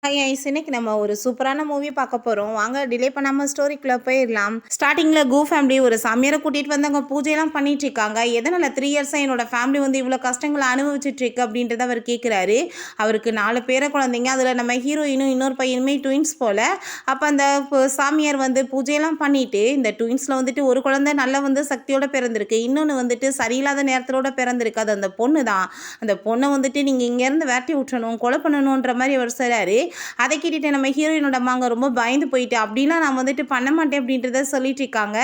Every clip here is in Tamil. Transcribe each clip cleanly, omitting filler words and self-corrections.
இன்னைக்கு நம்ம ஒரு சூப்பரான மூவி பார்க்க போறோம். வாங்க டிலே பண்ணாம ஸ்டோரிக்குள்ள போயிடலாம். ஸ்டார்டிங்ல ஃபேமிலி ஒரு சாமியாரை கூட்டிட்டு வந்து அங்க பூஜையெல்லாம் பண்ணிட்டு இருக்காங்க. எதனால 3 இயர்ஸா என்னோட ஃபேமிலி வந்து இவ்வளோ கஷ்டங்களை அனுபவிச்சுட்டு இருக்கு அப்படின்றத அவர் கேட்குறாரு. அவருக்கு 4 பேர குழந்தைங்க. அதில் நம்ம ஹீரோயினும் இன்னொரு பையனுமே ட்வின்ஸ் போல. அப்போ அந்த சாமியார் வந்து பூஜையெல்லாம் பண்ணிட்டு இந்த ட்வின்ஸில் வந்துட்டு ஒரு குழந்தை நல்ல வந்து சக்தியோட பிறந்திருக்கு. இன்னொன்று வந்துட்டு சரியில்லாத நேரத்திலோட பிறந்திருக்கு. அது அந்த பொண்ணு தான். அந்த பொண்ணை வந்துட்டு நீங்கள் இங்கேருந்து விரட்டி விட்டுறணும், கொலை பண்ணணுன்ற மாதிரி அவர் சொல்கிறாரு. அதை கேட்டுட்டு நம்ம ஹீரோயினோட அம்மாங்க ரொம்ப பயந்து போயிட்டு அப்படிலாம் நான் வந்துட்டு பண்ண மாட்டேன் அப்படின்றத சொல்லிட்டு இருக்காங்க.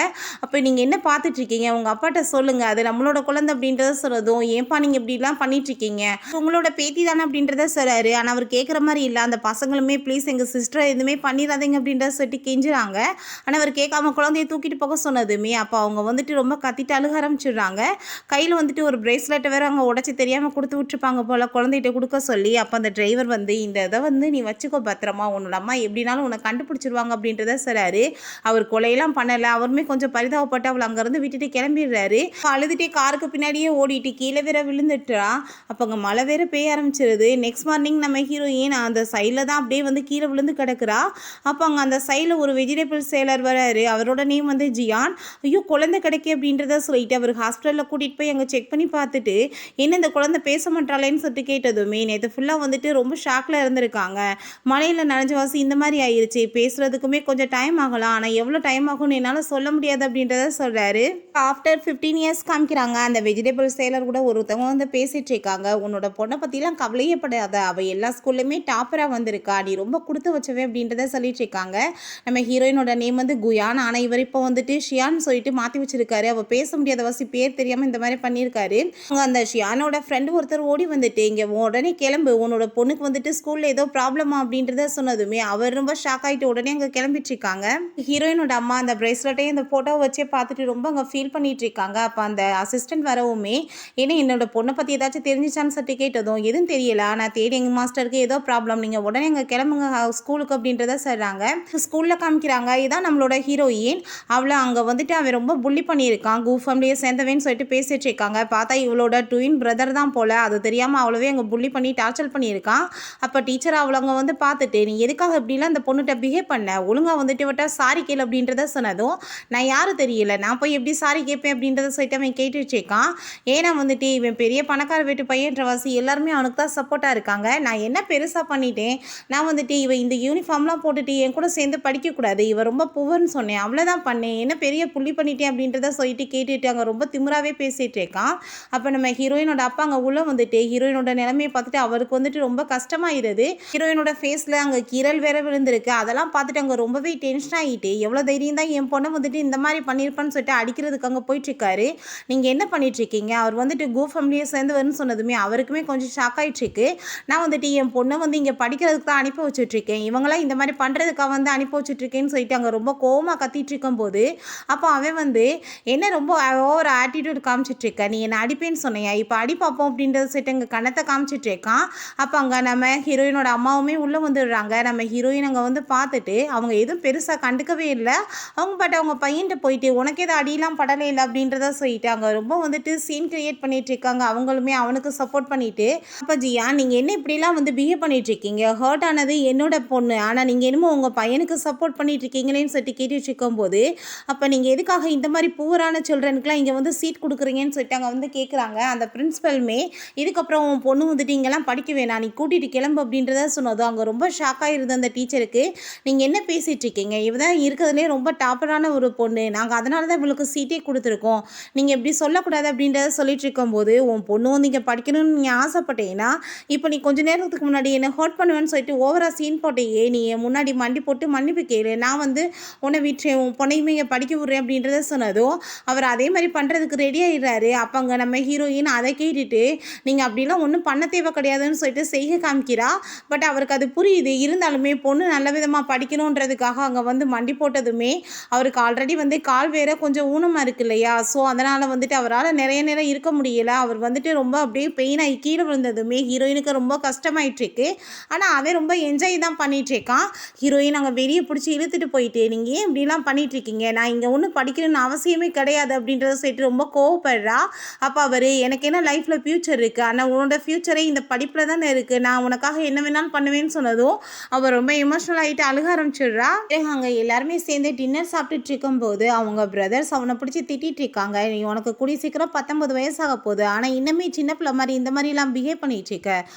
அப்போ நீங்கள் என்ன பார்த்துட்டு இருக்கீங்க, உங்கள் அப்பாட்ட சொல்லுங்க, அது நம்மளோட குழந்தை அப்படின்றத சொல்றதும், ஏன்பா நீங்கள் இப்படிலாம் பண்ணிட்டு இருக்கீங்க, உங்களோட பேத்தி தானே அப்படின்றத சொல்றாரு. ஆனால் அவர் கேட்குற மாதிரி இல்லை. அந்த பசங்களுமே ப்ளீஸ் எங்கள் சிஸ்டரை எதுவுமே பண்ணிடாதீங்க அப்படின்றத சொல்லிட்டு கெஞ்சுறாங்க. ஆனால் அவர் கேட்காம குழந்தைய தூக்கிட்டு போக சொன்னதுமே அப்போ அவங்க வந்துட்டு ரொம்ப கத்திட்டு அழுக ஆரம்பிச்சிடுறாங்க. கையில் வந்துட்டு ஒரு பிரேஸ்லெட்டை வேற அவங்க உடச்சி தெரியாமல் கொடுத்து விட்டுருப்பாங்க போல் குழந்தைகிட்ட கொடுக்க சொல்லி. அப்போ அந்த டிரைவர் வந்து இந்த இதை வந்து நீ வச்சுக்கோ பத்திரமா, உன்னோட அம்மா எப்படினாலும் உன்னை கண்டுபிடிச்சிருவாங்க அப்படின்றத சொல்றாரு. அவர் கொலையெல்லாம் பண்ணலை. அவருமே கொஞ்சம் பரிதாபப்பட்டு அவளை அங்கேருந்து விட்டுட்டு கிளம்பிடுறாரு. அழுதுட்டே காருக்கு பின்னாடியே ஓடிட்டு கீழே வேற விழுந்துட்டா. அப்போ அங்கே மழை வேற பெய்ய ஆரம்பிச்சிருது. நெக்ஸ்ட் மார்னிங் நம்ம ஹீரோயின் அந்த சைடில் தான் அப்படியே வந்து கீழே விழுந்து கிடக்குறா. அப்போ அங்கே அந்த சைடில் ஒரு வெஜிடபிள் சேலர் வராரு. அவரோட நேம் வந்து ஜியான். ஐயோ குழந்தை கிடைக்கு அப்படின்றத சொல்லிட்டு அவர் ஹாஸ்பிட்டலில் கூட்டிகிட்டு போய் அங்கே செக் பண்ணி பார்த்துட்டு என்ன இந்த குழந்தை பேச மாட்டாளேன்னு சொல்லிட்டு கேட்டதுமே நேற்று ஃபுல்லாக வந்துட்டு ரொம்ப ஷாக்கில் இருந்திருக்காங்க. மழையில் நனைஞ்ச வாசி இந்த மாதிரி ஆயிடுச்சு, பேசுறதுக்குமே கொஞ்சம் டைம் ஆகலாம், ஆனால் எவ்வளோ டைம் ஆகும்னு என்னால் சொல்ல முடியாது அப்படின்றத சொல்கிறாரு. ஆஃப்டர் 15 இயர்ஸ் காமிக்கிறாங்க. அந்த வெஜிடபிள் சேலர் கூட ஒருத்தவங்க வந்து பேசிட்டு இருக்காங்க. உன்னோட பொண்ணை பற்றிலாம் கவலையே படாத, அவள் எல்லா ஸ்கூல்லையுமே டாப்பராக வந்திருக்கா, நீ ரொம்ப கொடுத்து வச்சவே அப்படின்றத சொல்லிட்டு இருக்காங்க. நம்ம ஹீரோயினோட நேம் வந்து குயான். ஆனால் இவர் இப்போ வந்துட்டு ஷியான்னு சொல்லிட்டு மாற்றி வச்சிருக்காரு. அவள் பேச முடியாத வாசி பேர் தெரியாமல் இந்த மாதிரி பண்ணியிருக்காரு. அந்த ஷியானோட ஃப்ரெண்டு ஒருத்தர் ஓடி வந்துட்டு இங்கே உடனே கிளம்பு, உன்னோட பொண்ணுக்கு வந்துட்டு ஸ்கூலில் ஏதோ ப்ராப்ளமா அப்படின்றத சொன்னதுமே அவர் ரொம்ப ஷாக் ஆகிட்டு உடனே அங்கே கிளம்பிட்டு இருக்காங்க. ஹீரோயினோட அம்மா அந்த பிரேஸ்லெட்டையும் அந்த ஃபோட்டோவை வச்சே பார்த்துட்டு ரொம்ப அங்கே ஃபீல் பண்ணிட்டு இருக்காங்க. அப்போ அந்த அசிஸ்டன்ட் வரவுமே ஏன்னா என்னோட பொண்ணை பற்றி ஏதாச்சும் தெரிஞ்சிச்சான்னு சொல்லி கேட்டதும் எதுவும் தெரியல, ஆனால் தேடி எங்கள் மாஸ்டருக்கு ஏதோ ப்ராப்ளம், நீங்கள் உடனே அங்கே கிளம்புங்க ஸ்கூலுக்கு அப்படின்றத சொல்கிறாங்க. ஸ்கூலில் காமிக்கிறாங்க. இதான் நம்மளோட ஹீரோயின். அவளை அங்கே வந்துட்டு அவன் ரொம்ப புள்ளி பண்ணியிருக்கான். ஃபேமிலியை சேர்ந்தவேன்னு சொல்லிட்டு பேசிட்டு இருக்காங்க. பார்த்தா இவளோட ட்வின் பிரதர் தான் போல. அது தெரியாமல் அவ்வளோவே அங்கே புள்ளி பண்ணி டார்ச்சர் பண்ணியிருக்கான். அப்போ டீச்சர் அவளங்க வந்து பார்த்துட்டு நீ எதுக்காக இப்படிலாம் அந்த பொண்ணுகிட்ட பிஹேவ் பண்ண, ஒழுங்காக வந்துட்டு விட்டா சாரி கேளு அப்படின்றத சொன்னதும் நான் யாரும் தெரியல, நான் போய் எப்படி சாரி கேட்பேன் அப்படின்றத சொல்லிட்டு அவன் கேட்டுட்டு இருக்கான். ஏன்னா வந்துட்டு இவன் பெரிய பணக்கார வீட்டு பையன்றவாசி எல்லாருமே அவனுக்கு தான் சப்போர்ட்டாக இருக்காங்க. நான் என்ன பெருசாக பண்ணிட்டேன், நான் வந்துட்டு இவன் இந்த யூனிஃபார்ம்லாம் போட்டுட்டு என் கூட சேர்ந்து படிக்கக்கூடாது, இவன் ரொம்ப புவர்னு சொன்னேன், அவ்வளோதான் பண்ணேன், என்ன பெரிய புள்ளி பண்ணிட்டேன் அப்படின்றத சொல்லிட்டு கேட்டுட்டு அங்கே ரொம்ப திமிராகவே பேசிகிட்டு இருக்கான். அப்போ நம்ம ஹீரோயினோட அப்பா அங்கே உள்ளே வந்துட்டு ஹீரோயினோட நிலைமையை பார்த்துட்டு அவருக்கு வந்துட்டு ரொம்ப கஷ்டமாயிருது. ஹீரோயினோட ஃபேஸில் அங்கே கீரல் வேற விழுந்திருக்கு. அதெல்லாம் பார்த்துட்டு அங்கே ரொம்பவே டென்ஷன் ஆகிட்டு எவ்வளோ தைரியம் தான் என் பொண்ணை வந்துட்டு இந்த மாதிரி பண்ணியிருப்பான்னு சொல்லிட்டு அடிக்கிறதுக்கு அங்கே போயிட்டுருக்காரு. நீங்கள் என்ன பண்ணிகிட்ருக்கீங்க, அவர் வந்துட்டு ஃபேமிலியை சேர்ந்தவர்னு சொன்னதுமே அவருக்குமே கொஞ்சம் ஷாக் ஆகிட்டுருக்கு. நான் வந்துட்டு என் பொண்ணை வந்து இங்கே படிக்கிறதுக்கு தான் அனுப்பி வச்சுட்ருக்கேன், இவங்களாம் இந்த மாதிரி பண்ணுறதுக்காக வந்து அனுப்பி வச்சுட்ருக்கேன்னு சொல்லிட்டு அங்கே ரொம்ப கோவமாக கத்திட்டு இருக்கும்போது அப்போ அவன் வந்து என்ன ரொம்ப ஓவர் ஆட்டிடியூட் காமிச்சிட்ருக்க, நீ என்னை அடிப்பேன்னு சொன்னையா, இப்போ அடி பார்ப்போம் அப்படின்றத சொல்லிட்டு அங்கே கணத்தை காமிச்சிட்ருக்கான். அப்போ அங்கே நம்ம ஹீரோயினோட அம்மாவுமே உள்ளே வந்துடுறாங்க. நம்ம ஹீரோயின் அங்கே வந்து பார்த்துட்டு அவங்க எதுவும் பெருசாக கண்டுக்கவே இல்லை. அவங்க அவங்க பையன்கிட்ட போயிட்டு உனக்கு எதுவும் அடியெல்லாம் படலை இல்லை அப்படின்றத சொல்லிட்டு அங்கே ரொம்ப வந்துட்டு சீன் கிரியேட் பண்ணிட்டு இருக்காங்க. அவங்களுமே அவனுக்கு சப்போர்ட் பண்ணிட்டு அப்போ ஜியா நீங்கள் என்ன இப்படிலாம் வந்து பிஹேவ் பண்ணிட்டு இருக்கீங்க, ஹர்ட் ஆனது என்னோட பொண்ணு, ஆனால் நீங்கள் என்னமோ உங்கள் பையனுக்கு சப்போர்ட் பண்ணிட்டு இருக்கீங்களேன்னு சொல்லிட்டு கேட்டுட்டு இருக்கும்போது அப்போ நீங்கள் எதுக்காக இந்த மாதிரி பூவரான சில்ட்ரனுக்குலாம் இங்கே வந்து சீட் கொடுக்குறீங்கன்னு சொல்லிட்டு அங்கே வந்து கேட்குறாங்க. அந்த பிரின்ஸிபலுமே இதுக்கப்புறம் உன் பொண்ணு வந்துட்டு இங்கெல்லாம் படிக்க வேணாம், நீ கூட்டிகிட்டு கிளம்பு அப்படின்றத சொன்னதும் அங்கே ரொம்ப ஷாக் ஆகிருது அந்த டீச்சருக்கு. நீங்கள் என்ன பேசிகிட்டு இருக்கீங்க, இவ தான் இருக்கிறதுலே ரொம்ப டாப்பரான ஒரு பொண்ணு, நாங்கள் அதனால தான் இவளுக்கு சீட்டே கொடுத்துருக்கோம், நீங்கள் இப்படி சொல்லக்கூடாது அப்படின்றத சொல்லிட்டு இருக்கும்போது உன் பொண்ணு வந்து இங்கே படிக்கணும்னு நீங்கள் ஆசைப்பட்டீங்கன்னா இப்போ நீ கொஞ்சம் நேரத்துக்கு முன்னாடி என்னை ஹர்ட் பண்ணுவேன்னு சொல்லிட்டு ஓவராக சீன் போட்டையே, நீ என் முன்னாடி மண்டி போட்டு மன்னிப்பு கேளு, நான் வந்து உன்னை விட்டுறேன், உன் பொண்ணையுமே இங்கே படிக்க விட்றேன் அப்படின்றத சொன்னதும் அவர் அதே மாதிரி பண்ணுறதுக்கு ரெடி ஆகிடுறாரு. அப்போ அங்கே நம்ம ஹீரோயின் அதை கேட்டுட்டு நீங்கள் அப்படிலாம் ஒன்றும் பண்ண தேவை கிடையாதுன்னு சொல்லிட்டு செய்கை காமிக்கிறா. பட் அவருக்கு அது புரியுது. இருந்தாலுமே பொண்ணு நல்ல விதமாக படிக்கணுன்றதுக்காக அங்கே வந்து மண்டி போட்டதுமே அவருக்கு ஆல்ரெடி வந்து கால் வேற கொஞ்சம் ஊனமாக இருக்கு இல்லையா, ஸோ அதனால் வந்துட்டு அவரால் நிறைய நேரம் இருக்க முடியல. அவர் வந்துட்டு ரொம்ப அப்படியே பெயின் ஆகி கீழே விழுந்ததுமே ஹீரோயினுக்கு ரொம்ப கஷ்டமாயிட்டுருக்கு. ஆனால் அவன் ரொம்ப என்ஜாய் தான் பண்ணிகிட்ருக்கான். ஹீரோயின் அங்கே வெளியே பிடிச்சி இழுத்துட்டு போயிட்டு நீங்கள் ஏன் இப்படிலாம் பண்ணிகிட்ருக்கீங்க, நான் இங்கே ஒன்றும் படிக்கணும்னு அவசியமே கிடையாது அப்படின்றத சொல்லிட்டு ரொம்ப கோவப்படுறா. அப்போ அவர் எனக்கு என்ன லைஃப்பில் ஃப்யூச்சர் இருக்குது, ஆனால் உன்னோட ஃப்யூச்சரே இந்த படிப்பில் தானே இருக்குது, நான் உனக்காக என்ன வேணாலும் பண்ணுவேன்னு அப்படின்னு சொன்னதும் அவள் ரொம்ப எமோஷனல் ஆகிட்டு அழுக ஆரம்பிச்சிடுறா. அங்கே எல்லாருமே சேர்ந்து டின்னர் சாப்பிட்டுட்டு இருக்கும்போது அவங்க பிரதர்ஸ் அவனை பிடிச்சி திட்டிகிட்டு இருக்காங்க. நீ உனக்கு கூடிய சீக்கிரம் 19 வயசாக போகுது, ஆனால் இன்னுமே சின்ன பிள்ளை மாதிரி இந்த மாதிரிலாம் பிஹேவ் பண்ணிட்டு இருக்க,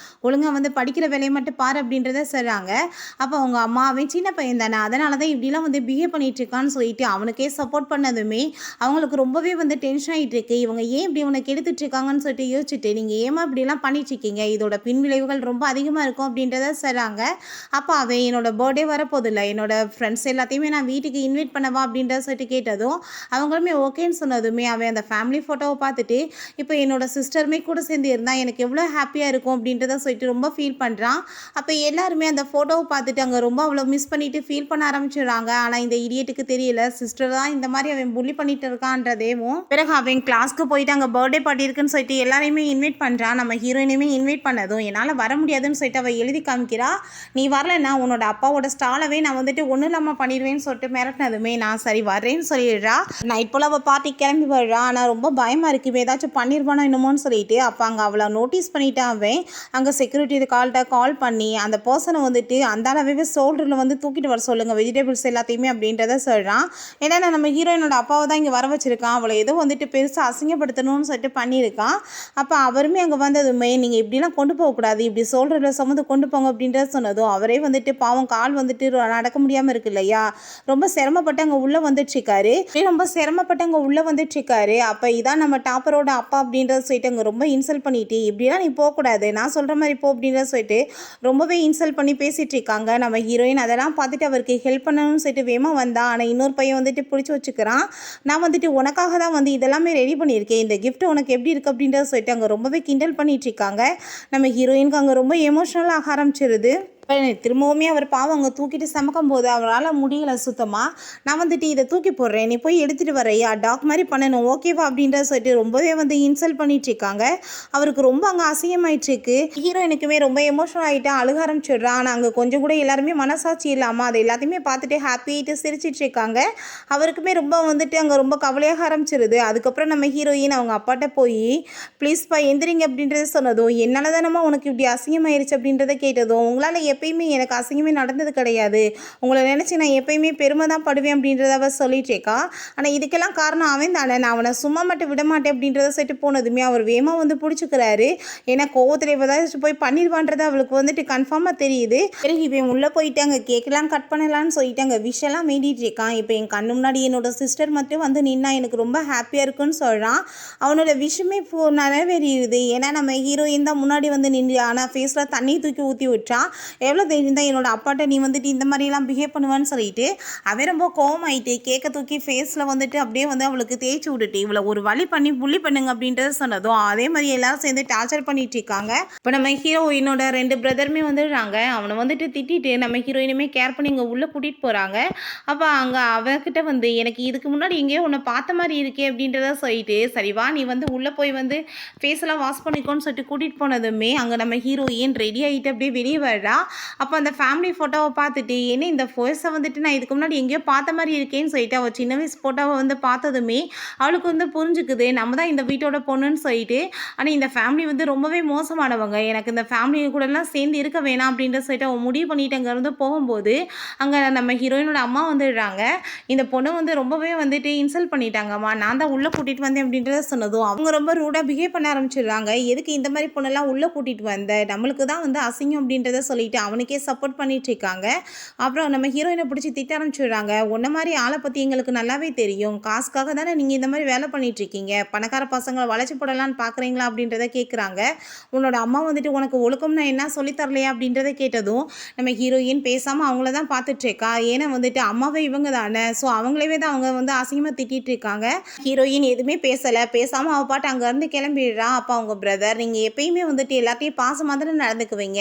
ஒழுங்காக வந்து படிக்கிற வேலையை மட்டும் பாரு அப்படின்றத சொல்கிறாங்க. அப்போ அவங்க அம்மா அவன் சின்ன பையன் தானே, அதனால தான் இப்படிலாம் வந்து பிஹேவ் பண்ணிட்டு இருக்கான்னு சொல்லிட்டு அவனுக்கே சப்போர்ட் பண்ணதுமே அவங்களுக்கு ரொம்பவே வந்து டென்ஷன் ஆகிட்டு இருக்கு. இவங்க ஏன் இப்படி உனக்கு எடுத்துட்டு இருக்காங்கன்னு சொல்லிட்டு யோசிச்சுட்டு, நீங்கள் ஏமா இப்படிலாம் பண்ணிட்டு இருக்கீங்க, இதோட பின் விளைவுகள் ரொம்ப அதிகமாக இருக்கும் அப்படின்றத சொல்கிறாங்க. அப்போ அவன் என்னோட பர்த்டே வரப்போதில்லை, என்னோட ஃப்ரெண்ட்ஸ் எல்லாத்தையுமே நான் வீட்டுக்கு இன்வைட் பண்ணவா அப்படின்றத சொல்லிட்டு கேட்டதும் அவங்களுமே ஓகேன்னு சொன்னதுமே அவன் அந்த ஃபேமிலி ஃபோட்டோவை பார்த்துட்டு இப்போ என்னோட சிஸ்டருமே கூட சேர்ந்து இருந்தால் எனக்கு எவ்வளோ ஹாப்பியாக இருக்கும் அப்படின்றத சொல்லிட்டு ரொம்ப ஃபீல் பண்ணுறான். அப்போ எல்லாருமே அந்த ஃபோட்டோவை பார்த்துட்டு அங்கே ரொம்ப அவ்வளோ மிஸ் பண்ணிட்டு ஃபீல் பண்ண ஆரம்பிச்சிடுறாங்க. ஆனால் இந்த இடியட்டுக்கு தெரியல சிஸ்டர் தான் இந்த மாதிரி அவன் புள்ளி பண்ணிட்டு இருக்கான்றதேவும். பிறகு அவன் கிளாஸ்க்கு போயிட்டு அங்கே பர்த்டே பார்ட்டி இருக்குன்னு சொல்லிட்டு எல்லாரையுமே இன்வைட் பண்ணுறான். நம்ம ஹீரோயினையுமே இன்வைட் பண்ணதும் என்னால் வர முடியாதுன்னு சொல்லிட்டு அவள் எழுதி காமிக்கிறா. நீ வரலன்னா உன்னோட அப்பாவோட ஸ்டாலவே நான் வந்துட்டு ஒன்றும் இல்லாமல் பண்ணிடுவேன்னு சொல்லிட்டு மிரட்டினதுமே நான் சரி வரேன்னு சொல்லிடுறா. நைட் போல் அவள் பார்ட்டி கிளம்பி வர்றா. ஆனால் ரொம்ப பயமாக இருக்குது, ஏதாச்சும் பண்ணிடுவானோ என்னமோன்னு சொல்லிட்டு. அப்போ அங்கே அவளை நோட்டீஸ் பண்ணிட்டான் அவன். அங்கே செக்யூரிட்டி கால் பண்ணி அந்த பர்சனை வந்துட்டு அந்த அளவே ஷோல்டரில் வந்து தூக்கிட்டு வர சொல்லுங்கள் வெஜிடபிள்ஸ் எல்லாத்தையுமே அப்படின்றத சொல்கிறான். ஏன்னா நம்ம ஹீரோயினோட அப்பாவை தான் இங்கே வர வச்சிருக்கான், அவளை ஏதோ வந்துட்டு பெருசாக அசிங்கப்படுத்தணும்னு சொல்லிட்டு பண்ணியிருக்கான். அப்போ அவருமே அங்கே வந்ததுமே நீங்கள் இப்படிலாம் கொண்டு போகக்கூடாது, இப்படி ஷோல்டரில் சுமந்து கொண்டு போங்க அப்படின்றத சொன்னதும் அவரே வந்துட்டு பாவம் கால் வந்துட்டு நடக்க முடியாமல் இருக்கு இல்லையா, ரொம்ப சிரமப்பட்டு அங்கே உள்ளே வந்துட்டுருக்காரு. அப்போ இதான் நம்ம டாப்பரோட அப்பா அப்படின்றத சொல்லிட்டு அங்கே ரொம்ப இன்சல்ட் பண்ணிட்டு இப்படிலாம் நீ போகக்கூடாது, நான் சொல்கிற மாதிரி போ அப்படின்றத சொல்லிட்டு ரொம்பவே இன்சல்ட் பண்ணி பேசிகிட்டு இருக்காங்க. நம்ம ஹீரோயின் அதெல்லாம் பார்த்துட்டு அவருக்கு ஹெல்ப் பண்ணணும்னு சொல்லிட்டு வேகமாக வந்தா. ஆனால் இன்னொரு பையன் வந்துட்டு பிடிச்சி வச்சுக்கிறான். நான் வந்துட்டு உனக்காக தான் வந்து இதெல்லாமே ரெடி பண்ணியிருக்கேன், இந்த கிஃப்ட் உனக்கு எப்படி இருக்குது அப்படின்றத சொல்லிட்டு அங்கே ரொம்பவே கிண்டல் பண்ணிட்டு இருக்காங்க. நம்ம ஹீரோயினுக்கு அங்கே ரொம்ப எமோஷ்னலாக ஆக ஆரம்பிச்சிருது. திரும்பவுமே அவர் பாவம் அங்கே தூக்கிட்டு சமைக்கும் போது அவரால் முடியலை சுத்தமாக. நான் வந்துட்டு இதை தூக்கி போடுறேன், நீ போய் எடுத்துகிட்டு வரையா, டாக் மாதிரி பண்ணணும் ஓகேவா அப்படின்றத சொல்லிட்டு ரொம்பவே வந்து இன்சல்ட் பண்ணிட்டு இருக்காங்க. அவருக்கு ரொம்ப அங்கே அசிங்கமாயிட்டுருக்கு. ஹீரோயினுக்குமே ரொம்ப எமோஷனல் ஆகிட்டு அழுக ஆரம்பிச்சிடுறா. ஆனால் அங்கே கொஞ்சம் கூட எல்லாருமே மனசாட்சி இல்லாமல் அதை எல்லாத்தையுமே பார்த்துட்டு ஹாப்பியாகிட்டு சிரிச்சிட்டு இருக்காங்க. அவருக்குமே ரொம்ப வந்துட்டு அங்கே ரொம்ப கவலையாக ஆரம்பிச்சிருது. அதுக்கப்புறம் நம்ம ஹீரோயின் அவங்க அப்பாட்ட போய் ப்ளீஸ்ப்பா எந்திரிங்க அப்படின்றத சொன்னதும் என்னால் தானம்மா உனக்கு இப்படி அசிங்கமாயிருச்சு அப்படின்றத கேட்டதும் உங்களால் எப்பயுமே எனக்கு அசிங்கமே நடந்தது கிடையாது, உங்களை நினச்சி நான் எப்பயுமே பெருமை தான் படுவேன் அப்படின்றத அவ சொல்லிட்டேக்கா. ஆனால் இதுக்கெல்லாம் காரணம் அவன் தானே, நான் அவனை சும்மா மட்டும் விட மாட்டேன் அப்படின்றத சொல்லிட்டு போனதுமே அவர் வேகமாக வந்து பிடிச்சிக்கிறாரு. ஏன்னா கோவத்தில் ஏதாச்சும் போய் பண்ணிடுவான்றது அவளுக்கு வந்துட்டு கன்ஃபார்மாக தெரியுது. பிறகு இவன் உள்ளே போயிட்டு அங்கே கேட்கலாம் கட் பண்ணலான்னு சொல்லிட்டு அங்கே விஷயம்லாம் வேண்டிகிட்டு இருக்கான். இப்போ என் கண்ணு முன்னாடி என்னோட சிஸ்டர் மட்டும் வந்து நின்னா எனக்கு ரொம்ப ஹாப்பியாக இருக்குன்னு சொல்கிறான். அவனோட விஷயமே இப்போ நிறைவேறிடுது. ஏன்னா நம்ம ஹீரோயின் தான் முன்னாடி வந்து நின்று ஆனால் ஃபேஸில் தண்ணி தூக்கி ஊற்றி விட்டான். எவ்வளோ தைரியம் தான் என்னோட அப்பாட்ட நீ வந்துட்டு இந்த மாதிரிலாம் பிஹேவ் பண்ணுவான்னு சொல்லிட்டு அவன் ரொம்ப கோவமாயிட்டு கேக்க தூக்கி ஃபேஸில் வந்துட்டு அப்படியே வந்து அவளுக்கு தேய்ச்சி விட்டுட்டு இவளை ஒரு வழி பண்ணி புள்ளி பண்ணுங்க அப்படின்றத சொன்னதும் அதே மாதிரி எல்லாரும் சேர்ந்து டார்ச்சர் பண்ணிட்டு இருக்காங்க. இப்போ நம்ம ஹீரோயினோட 2 பிரதருமே வந்துடுறாங்க. அவனை வந்துட்டு திட்டிட்டு நம்ம ஹீரோயினுமே கேர் பண்ணி இங்கே உள்ளே கூட்டிகிட்டு போகிறாங்க. அப்போ அங்கே அவகிட்ட வந்து எனக்கு இதுக்கு முன்னாடி எங்கேயோ உன்னை பார்த்த மாதிரி இருக்கே அப்படின்றத சொல்லிட்டு சரி வா நீ வந்து உள்ளே போய் வந்து ஃபேஸெல்லாம் வாஷ் பண்ணிக்கோன்னு சொல்லிட்டு கூட்டிகிட்டு போனதுமே அங்கே நம்ம ஹீரோயின் ரெடி ஆகிட்டு அப்படியே வெளியே வர்றா. அப்போ அந்த ஃபேமிலி ஃபோட்டோவை பார்த்துட்டு என்ன இந்த ஃபோர்ஸை வந்துட்டு நான் இதுக்கு முன்னாடி எங்கேயோ பார்த்த மாதிரி இருக்கேன்னு சொல்லிட்டு அவள் சின்ன வயசு ஃபோட்டோவை வந்து பார்த்ததுமே அவளுக்கு வந்து புரிஞ்சுக்குது நம்ம தான் இந்த வீட்டோட பொண்ணுன்னு சொல்லிட்டு. ஆனால் இந்த ஃபேமிலி வந்து ரொம்பவே மோசமானவங்க, எனக்கு இந்த ஃபேமிலி கூடலாம் சேர்ந்து இருக்க வேணாம் அப்படின்ற சொல்லிட்டு அவள் முடிவு பண்ணிட்டு அங்கேருந்து போகும்போது அங்கே நம்ம ஹீரோயினோட அம்மா வந்துடுறாங்க. இந்த பொண்ணு வந்து ரொம்பவே வந்துட்டு இன்சல்ட் பண்ணிட்டாங்கம்மா, நான் தான் உள்ளே கூட்டிகிட்டு வந்தேன் அப்படின்றத சொன்னதும் அவங்க ரொம்ப ரூடாக பிஹேவ் பண்ண ஆரம்பிச்சிடுறாங்க. எதுக்கு இந்த மாதிரி பொண்ணெல்லாம் உள்ளே கூட்டிகிட்டு வந்த, நம்மளுக்கு தான் வந்து அசிங்கம் அப்படின்றத சொல்லிட்டு அவனுக்கே சப்போர்ட் பண்ணிட்டு இருக்காங்க. அப்புறம் நம்ம ஹீரோயினை பிடிச்சி திட்ட ஆரம்பிச்சிடுறாங்க. உன்ன மாதிரி ஆளை பற்றி எங்களுக்கு நல்லாவே தெரியும், காசுக்காக தானே நீங்கள் இந்த மாதிரி வேலை பண்ணிட்டு இருக்கீங்க, பணக்கார பசங்களை வளைச்சி போடலான்னு பார்க்குறீங்களா அப்படின்றத கேட்குறாங்க. உன்னோட அம்மா வந்துட்டு உனக்கு ஒழுக்கம்னா என்ன சொல்லித்தரலையா அப்படின்றத கேட்டதும் நம்ம ஹீரோயின் பேசாமல் அவங்கள தான் பார்த்துட்ருக்கா. ஏன்னா வந்துட்டு அம்மாவே இவங்க தானே, ஸோ அவங்களவே தான் அவங்க வந்து அசிங்கமாக திட்டிகிட்டு இருக்காங்க. ஹீரோயின் எதுவுமே பேசலை, பேசாமல் அவள் பாட்டு அங்கேருந்து கிளம்பிடுறா. அப்போ அவங்க பிரதர் நீங்கள் எப்பயுமே வந்துட்டு எல்லாத்தையும் பாசமாக தானே நடந்துக்குவீங்க,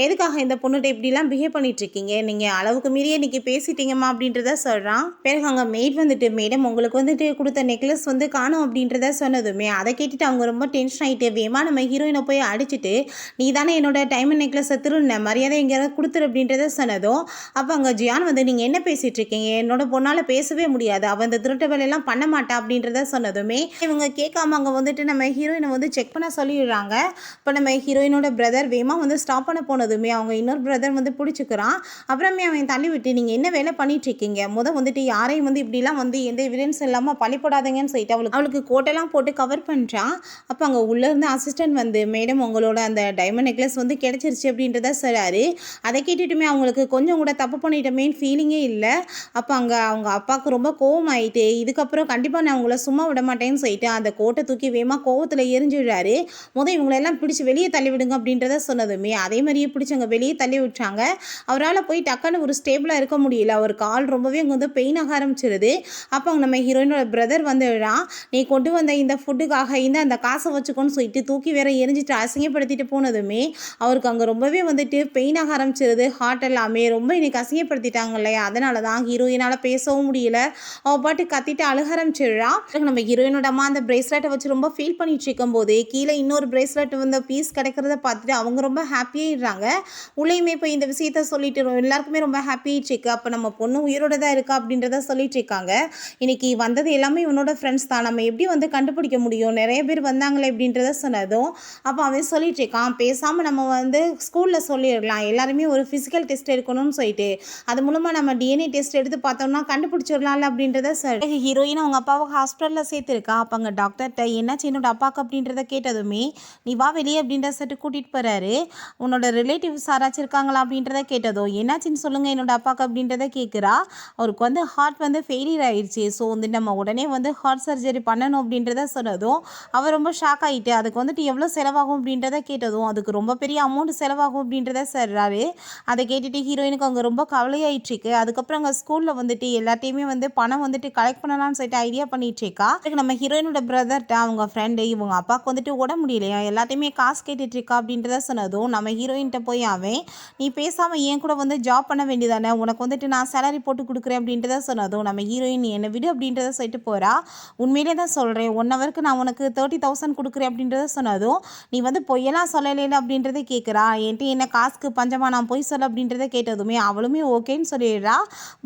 எதுக்காக இந்த பொண்ணுகிட்ட இப்படிலாம் பிஹேவ் பண்ணிட்டு இருக்கீங்க, நீங்கள் அளவுக்கு மீறியே இன்றைக்கி பேசிட்டீங்கம்மா அப்படின்றத சொல்கிறான். பிறகு அங்கே மெய்ட் வந்துட்டு மேடம் உங்களுக்கு வந்துட்டு கொடுத்த நெக்லஸ் வந்து காணும் அப்படின்றத சொன்னதுமே அதை கேட்டுட்டு அவங்க ரொம்ப டென்ஷன் ஆகிட்டு வேமா நம்ம ஹீரோயினை போய் அடிச்சுட்டு நீ தானே என்னோட டைமண்ட் நெக்லஸை திருடின, மரியாதை எங்கேயாவது கொடுத்துரு அப்படின்றத சொன்னதும் அப்போ அங்கே ஜியான் வந்து நீங்கள் என்ன பேசிகிட்டு இருக்கீங்க, என்னோட பொண்ணால் பேசவே முடியாது, அவள் இந்த திருட்டு வேலையெல்லாம் பண்ண மாட்டா அப்படின்றத சொன்னதுமே இவங்க கேட்காம அங்கே வந்துட்டு நம்ம ஹீரோயினை வந்து செக் பண்ண சொல்லிடுறாங்க. இப்போ நம்ம ஹீரோயினோட பிரதர் வேமா வந்து ஸ்டாப் பண்ண போனதுமே அவங்க இன்னொரு இன்னொரு பிரதர் வந்து பிடிச்சிக்கிறான். அப்புறமே அவன் தள்ளி விட்டு, "நீங்கள் என்ன வேலை பண்ணிகிட்ருக்கீங்க? வந்துட்டு யாரையும் வந்து இப்படிலாம் வந்து எந்த எவிடன்ஸ் இல்லாமல் பழிப்படாதீங்கன்னு" சொல்லிட்டு அவளுக்கு கோட்டெல்லாம் போட்டு கவர் பண்ணுறான். அப்போ அங்கே உள்ளேருந்து அசிஸ்டன்ட் வந்து, "மேடம் உங்களோட அந்த டைமண்ட் நெக்லஸ் வந்து கிடச்சிருச்சு" அப்படின்றத சொல்கிறாரு. அதை கேட்டுட்டுமே அவங்களுக்கு கொஞ்சம் கூட தப்பு பண்ணிட்டோமேன்னு ஃபீலிங்கே இல்லை. அப்போ அங்கே அவங்க அப்பாவுக்கு ரொம்ப கோவம் ஆகிட்டு, இதுக்கப்புறம் கண்டிப்பாக நான் உங்களை சும்மா விட மாட்டேன்னு சொல்லிட்டு அந்த கோட்டை தூக்கி வேகமாக கோவத்தில் எரிஞ்சிடுறாரு. இவங்களெல்லாம் பிடிச்சி வெளியே தள்ளி விடுங்க அப்படின்றத சொன்னதுமே அதே மாதிரியே பிடிச்சி அங்கே வெளியே தள்ளி விட்டாங்க. அவரால் போய் டக்குன்னு ஒரு ஸ்டேபிளாக இருக்க முடியல. அவர் கால் ரொம்பவே அங்கே வந்து பெயின் ஆக ஆரம்பிச்சிருது. அப்போ அங்கே நம்ம ஹீரோயினோட பிரதர் வந்துடுறான். "நீ கொண்டு வந்த இந்த ஃபுட்டுக்காக அந்த காசை வச்சுக்கோன்னு" சொல்லிட்டு தூக்கி வேற எரிஞ்சிட்டு அசிங்கப்படுத்திட்டு போனதுமே அவருக்கு அங்கே ரொம்பவே வந்துட்டு பெயின் ஆக ஆரம்பிச்சிருது. ஹார்ட் எல்லாமே ரொம்ப இன்னைக்கு அசிங்கப்படுத்திட்டாங்க இல்லையா, அதனால தான் ஹீரோயினால் பேசவும் முடியல. அவள் பாட்டு கத்திட்டு அழுக ஆரம்பிச்சிடுறா. நம்ம ஹீரோயினோட அம்மா அந்த பிரேஸ்லெட்டை வச்சு ரொம்ப ஃபீல் பண்ணிட்டு இருக்கும்போது கீழே இன்னொரு பிரேஸ்லெட் வந்து பீஸ் கிடைக்கிறத பார்த்துட்டு அவங்க ரொம்ப ஹாப்பியாகிடுறாங்க. உள்ளேயுமே போய் இந்த விஷயத்த சொல்லிட்டு எல்லாருக்குமே ரொம்ப ஹாப்பியாகிட்டு இருக்கு. அப்போ நம்ம பொண்ணு உயிரோட தான் இருக்கா அப்படின்றத சொல்லிட்டு இருக்காங்க. இன்னைக்கு வந்தது எல்லாமே இவனோட ஃப்ரெண்ட்ஸ் தான், நம்ம எப்படி வந்து கண்டுபிடிக்க முடியும், நிறைய பேர் வந்தாங்களே அப்படின்றத சொன்னதும் அப்போ அவன் சொல்லிட்டு இருக்கான், பேசாமல் நம்ம வந்து ஸ்கூலில் சொல்லிடலாம், எல்லாருமே ஒரு ஃபிசிக்கல் டெஸ்ட் எடுக்கணும்னு சொல்லிட்டு அது மூலமாக நம்ம டிஎன்ஏ டெஸ்ட் எடுத்து பார்த்தோம்னா கண்டுபிடிச்சிடலாம்ல அப்படின்றத சொல்லி ஹீரோயின் அவங்க அப்பாவை ஹாஸ்பிட்டலில் சேர்த்துருக்கா. அப்போ அங்கே டாக்டர்கிட்ட என்னாச்சு என்னோட அப்பாவுக்கு அப்படின்றத கேட்டதுமே, "நீ வா வெளியே" அப்படின்ற சொல்லிட்டு கூட்டிகிட்டு போகிறாரு. "உன்னோட ரிலேட்டிவ்ஸ் யாராச்சும் இருக்காங்களா" அப்படின்றத கேட்டதும், "என்னாச்சுன்னு சொல்லுங்கள் என்னோட அப்பாவுக்கு" அப்படின்றத கேட்குறா. அவருக்கு வந்து ஹார்ட் வந்து ஃபெயிலியர் ஆயிடுச்சு. ஸோ வந்து நம்ம உடனே வந்து ஹார்ட் சர்ஜரி பண்ணணும் அப்படின்றத சொன்னதும் அவர் ரொம்ப ஷாக் ஆகிட்டு, அதுக்கு வந்துட்டு எவ்வளோ செலவாகும் அப்படின்றத கேட்டதும், அதுக்கு ரொம்ப பெரிய அமௌண்ட் செலவாகும் அப்படின்றத சொல்கிறாரு. அதை கேட்டுட்டு ஹீரோயினுக்கு அங்கே ரொம்ப கவலையாயிட்டுருக்கு. அதுக்கப்புறம் அங்கே ஸ்கூலில் வந்துட்டு எல்லாத்தையுமே வந்து பணம் வந்துட்டு கலெக்ட் பண்ணலாம்னு சொல்லிட்டு ஐடியா பண்ணிகிட்ருக்கா. அதுக்கு நம்ம ஹீரோயினோட பிரதர்கிட்ட அவங்க ஃப்ரெண்டு இவங்க அப்பாவுக்கு வந்துட்டு உடம்பு முடியலையா, எல்லாத்தையுமே காசு கேட்டுட்ருக்கா அப்படின்றத சொன்னதும் நம்ம ஹீரோயின்கிட்ட போய் அவன், "நீ பேசாமல் ஏன் கூட வந்து ஜாப் பண்ண வேண்டியதானே, உனக்கு வந்துட்டு நான் சேலரி போட்டு கொடுக்குறேன்" அப்படின்றத சொன்னதும் நம்ம ஹீரோயின், "என்னை விடு" அப்படின்றத சொல்லிட்டு போகிறா. "உண்மையிலே தான் சொல்கிறேன், 1 ஹவருக்கு நான் உனக்கு 30,000 கொடுக்குறேன்" அப்படின்றத சொன்னதும், "நீ வந்து பொய்யெல்லாம் சொல்லலை அப்படின்றத கேட்குறா. என்கிட்ட என்ன காசுக்கு பஞ்சமா, நான் பொய் சொல்ல" அப்படின்றத கேட்டதுமே அவளுமே ஓகேன்னு சொல்லிடுறா.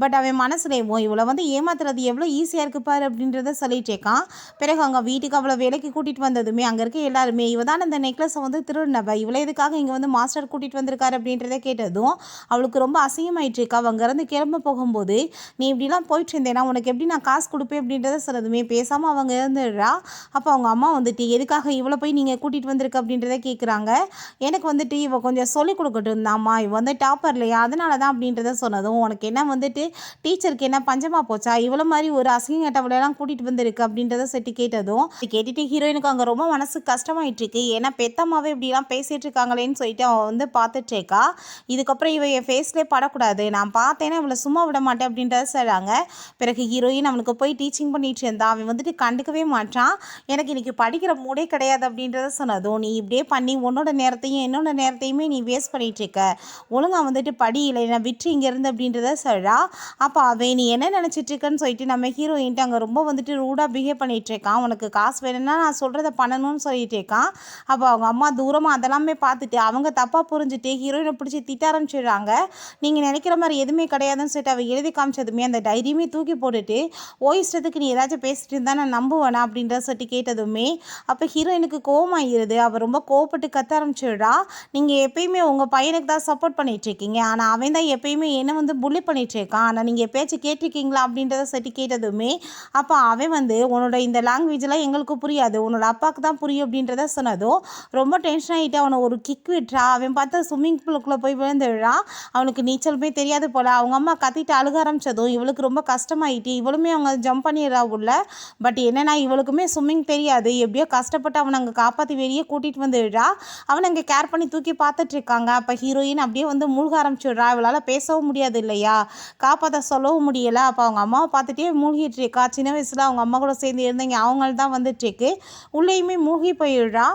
பட் அவன் மனசுலேயும் இவளை வந்து ஏமாத்துறது எவ்வளோ ஈஸியாக இருக்குது பாரு அப்படின்றத சொல்லிட்டு இருக்கான். பிறகு அங்கே வீட்டுக்கு அவளை வேலைக்கு கூட்டிகிட்டு வந்ததுமே அங்கே இருக்க எல்லாருமே, "இவ தான் இந்த நெக்லஸை வந்து திருடினவ, இவளை எதுக்காக இங்கே வந்து மாஸ்டர் கூட்டிகிட்டு வந்திருக்காரு" அப்படின்றத கேட்டதும் அவளுக்கு ரொம்ப அசிங்கமாயிட்டு இருக்கா. அங்கேருந்து கிளம்ப போகும்போது, "நீ இப்படிலாம் போயிட்டு இருந்தேன்னா உனக்கு எப்படி நான் காசு கொடுப்பேன்" அப்படின்றத சொன்னதுமே பேசாமல் அவங்க இருந்துடுறா. அப்போ அவங்க அம்மா வந்துட்டு, "எதுக்காக இவளை போய் நீங்கள் கூட்டிகிட்டு வந்திருக்க" அப்படின்றத கேட்குறாங்க. "எனக்கு வந்துட்டு இவ கொஞ்சம் சொல்லிக் கொடுக்கட்டும் தாம்மா, இவ வந்து டாப்பர் இல்லையா, அதனால தான்" அப்படின்றத சொன்னதும், "உனக்கு என்ன வந்துட்டு டீச்சருக்கு என்ன பஞ்சமாக போச்சா, இவ்வளோ மாதிரி ஒரு அசிங்கட்டவளெல்லாம் கூட்டிகிட்டு வந்திருக்கு" அப்படின்றத செட்டு கேட்டதும் கேட்டுட்டு ஹீரோயினுக்கு அங்கே ரொம்ப மனசு கஷ்டமாயிட்டு இருக்கு. ஏன்னா பெத்தம்மாவே இப்படிலாம் பேசிகிட்டு இருக்காங்களேன்னு சொல்லிட்டு அவன் வந்து பார்த்துட்டு இருக்கா. இதுக்கப்புறம் இவ என் ஃபேஸ்லேயே படக்கூடாது, நான் பார்த்தேன்னா இவளை சும்மா விட மாட்டேன் அப்படின்றத சொல்கிறாங்க. பிறகு ஹீரோயின் அவனுக்கு போய் டீச்சிங் பண்ணிட்டு இருந்தா. அவன் வந்துட்டு கண்டுக்கவே மாட்டான். "எனக்கு இன்னைக்கு படிக்கிற மூடே கிடையாது" அப்படின்றத சொன்னதும், "நீ இப்படியே பண்ணி உன்னோட நேரத்தையும் என்னோட நேரத்தையுமே நீ வேஸ்ட் பண்ணிட்டு இருக்க, ஒழுங்காக வந்துட்டு படி, இல்லை நான் விட்டு இங்கேருந்து" அப்படின்றத சொல்கிறா. அப்போ அவன், "நீ என்ன நினச்சிட்டு இருக்கன்னு" சொல்லிட்டு நம்ம ஹீரோயின்ட்டு அங்கே ரொம்ப வந்துட்டு ரூடாக பிஹேவ் பண்ணிகிட்டு இருக்கான். "உனக்கு காசு வேணும்னா நான் சொல்கிறத பண்ணணும்னு" சொல்லிட்டு இருக்கான். அப்போ அவங்க அம்மா தூரமாக அதெல்லாமே பார்த்துட்டு அவங்க தப்பாக புரிஞ்சுட்டு ஹீரோயினை பிடிச்சி திட்ட ஆரம்பிச்சிடுறாங்க. "நீங்கள் நினைக்கிற மாதிரி எதுவுமே கிடையாதுன்னு" சொல்லிட்டு அவள் எழுதி காமிச்சதுமே அந்த டைரியுமே தூக்கி போட்டுட்டு, "ஓ இஷ்டத்துக்கு நீ ஏதாச்சும் பேசிட்டு இருந்தா நான் நம்புவேனா" அப்படின்றத சொல்லிட்டு கேட்டதுமே அப்போ ஹீரோயினுக்கு கோவமாகிடுது. அவள் ரொம்ப கோவப்பட்டு கத்த ஆரம்பிச்சிடுறா. "நீங்கள் எப்பயுமே உங்கள் பையனுக்கு தான் சப்போர்ட் பண்ணிகிட்ருக்கீங்க, ஆனால் அவன் தான் எப்பயுமே என்னை வந்து புள்ளி பண்ணிகிட்ருக்கான், ஆனால் நீங்கள் பேச்சு கேட்டிருக்கீங்களா" அப்படின்றத சொல்லிட்டு கேட்டதுமே அப்போ அவன் வந்து, "உன்னோட இந்த லாங்குவேஜெலாம் எங்களுக்கு புரியாது, உன்னோட அப்பாவுக்கு தான் புரியும்" அப்படின்றத சொன்னதும் ரொம்ப டென்ஷன் ஆகிட்டு அவனை ஒரு கிக் விட்டுறா. அவன் பார்த்தா ஸ்விம்மிங் பூலுக்குள்ளே போய் விழுந்துடுறான். அவனுக்கு நீச்சலுமே தெரியாது போல். அவங்க அம்மா கத்திட்டு அழுக ஆரம்பித்ததும் இவளுக்கு ரொம்ப கஷ்டமாயிட்டு இவளுமே அவங்க ஜம்ப் பண்ணிடுறா உள்ள. பட் என்னென்னா இவளுக்குமே ஸ்விம்மிங் தெரியாது. எப்படியோ கஷ்டப்பட்டு அவனை அங்கே காப்பாற்றி வெளியே கூட்டிகிட்டு வந்துடுறா. அவனை அங்கே கேர் பண்ணி தூக்கி பார்த்துட்ருக்காங்க. அப்போ ஹீரோயின் அப்படியே வந்து மூழ்க ஆரம்பிச்சிடுறா. இவளால் பேசவும் முடியாது இல்லையா, காப்பாற்ற சொல்லவும் முடியலை. அப்போ அவங்க அம்மாவை பார்த்துட்டே மூழ்கிட்டு இருக்கா. சின்ன வயசில் அவங்க அம்மா கூட சேர்ந்து இருந்தீங்க அவங்கள தான் வந்துட்டுருக்கு. உள்ளேயுமே மூழ்கி போயிடுறா.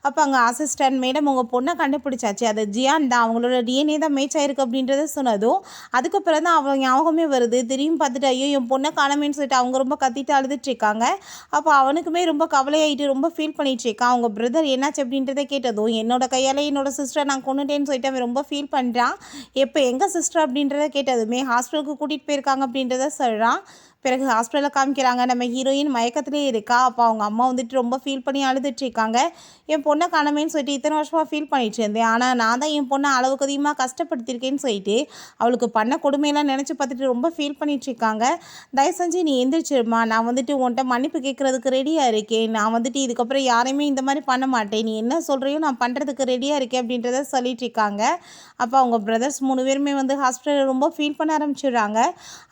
அப்போ அங்கே அசிஸ்டன்ட், "மேடம் உங்கள் பொண்ணை கண்டுபிடிச்சாச்சு, அது ஜியான் தான், அவங்களோட டிஎன்ஏ தான் மேட்ச் ஆயிருக்கு" அப்படின்றத சொன்னதும் அதுக்கப்புறம் தான் அவங்க ஞாபகமே வருது. திரும்பி பார்த்துட்டு, "ஐயோ என் பொண்ணை காணமேன்னு" சொல்லிட்டு அவங்க ரொம்ப கத்திட்டு அழுதுட்ருக்காங்க. அப்போ அவனுக்குமே ரொம்ப கவலையாயிட்டு ரொம்ப ஃபீல் பண்ணிட்டு இருக்கான். அவங்க பிரதர் என்னாச்சு அப்படின்றத கேட்டதும், "என்னோட கையால் என்னோட சிஸ்டரை நான் கொண்டுட்டேன்னு" சொல்லிட்டு அவன் ரொம்ப ஃபீல் பண்ணுறான். "எப்போ எங்கள் சிஸ்டர்" அப்படின்றத கேட்டதுமே ஹாஸ்பிட்டலுக்கு கூட்டிகிட்டு போயிருக்காங்க அப்படின்றத சொல்கிறான். பிறகு ஹாஸ்பிட்டலில் காமிக்கிறாங்க. நம்ம ஹீரோயின் மயக்கத்திலே இருக்கா. அப்போ அவங்க அம்மா வந்துட்டு ரொம்ப ஃபீல் பண்ணி அழுதுட்ருக்காங்க. என் பொண்ணை காணமேன்னு சொல்லிட்டு இத்தனை வருஷமாக ஃபீல் பண்ணிட்டு இருந்தேன். ஆனால் நான் தான் என் பொண்ணை அளவுக்கு அதிகமாக கஷ்டப்படுத்தியிருக்கேன்னு சொல்லிட்டு அவளுக்கு பண்ண கொடுமையெல்லாம் நினச்சி பார்த்துட்டு ரொம்ப ஃபீல் பண்ணிகிட்ருக்காங்க. தயவு செஞ்சு நீ எந்திரிச்சிருமா, நான் வந்துட்டு உன்கிட்ட மன்னிப்பு கேட்குறதுக்கு ரெடியாக இருக்கேன். நான் வந்துட்டு இதுக்கப்புறம் யாரையுமே இந்த மாதிரி பண்ண மாட்டேன். நீ என்ன சொல்கிறையோ நான் பண்ணுறதுக்கு ரெடியாக இருக்கேன் அப்படின்றத சொல்லிட்டு இருக்காங்க. அப்போ அவங்க பிரதர்ஸ் 3 பேருமே வந்து ஹாஸ்பிட்டலில் ரொம்ப ஃபீல் பண்ண ஆரம்பிச்சிடுறாங்க.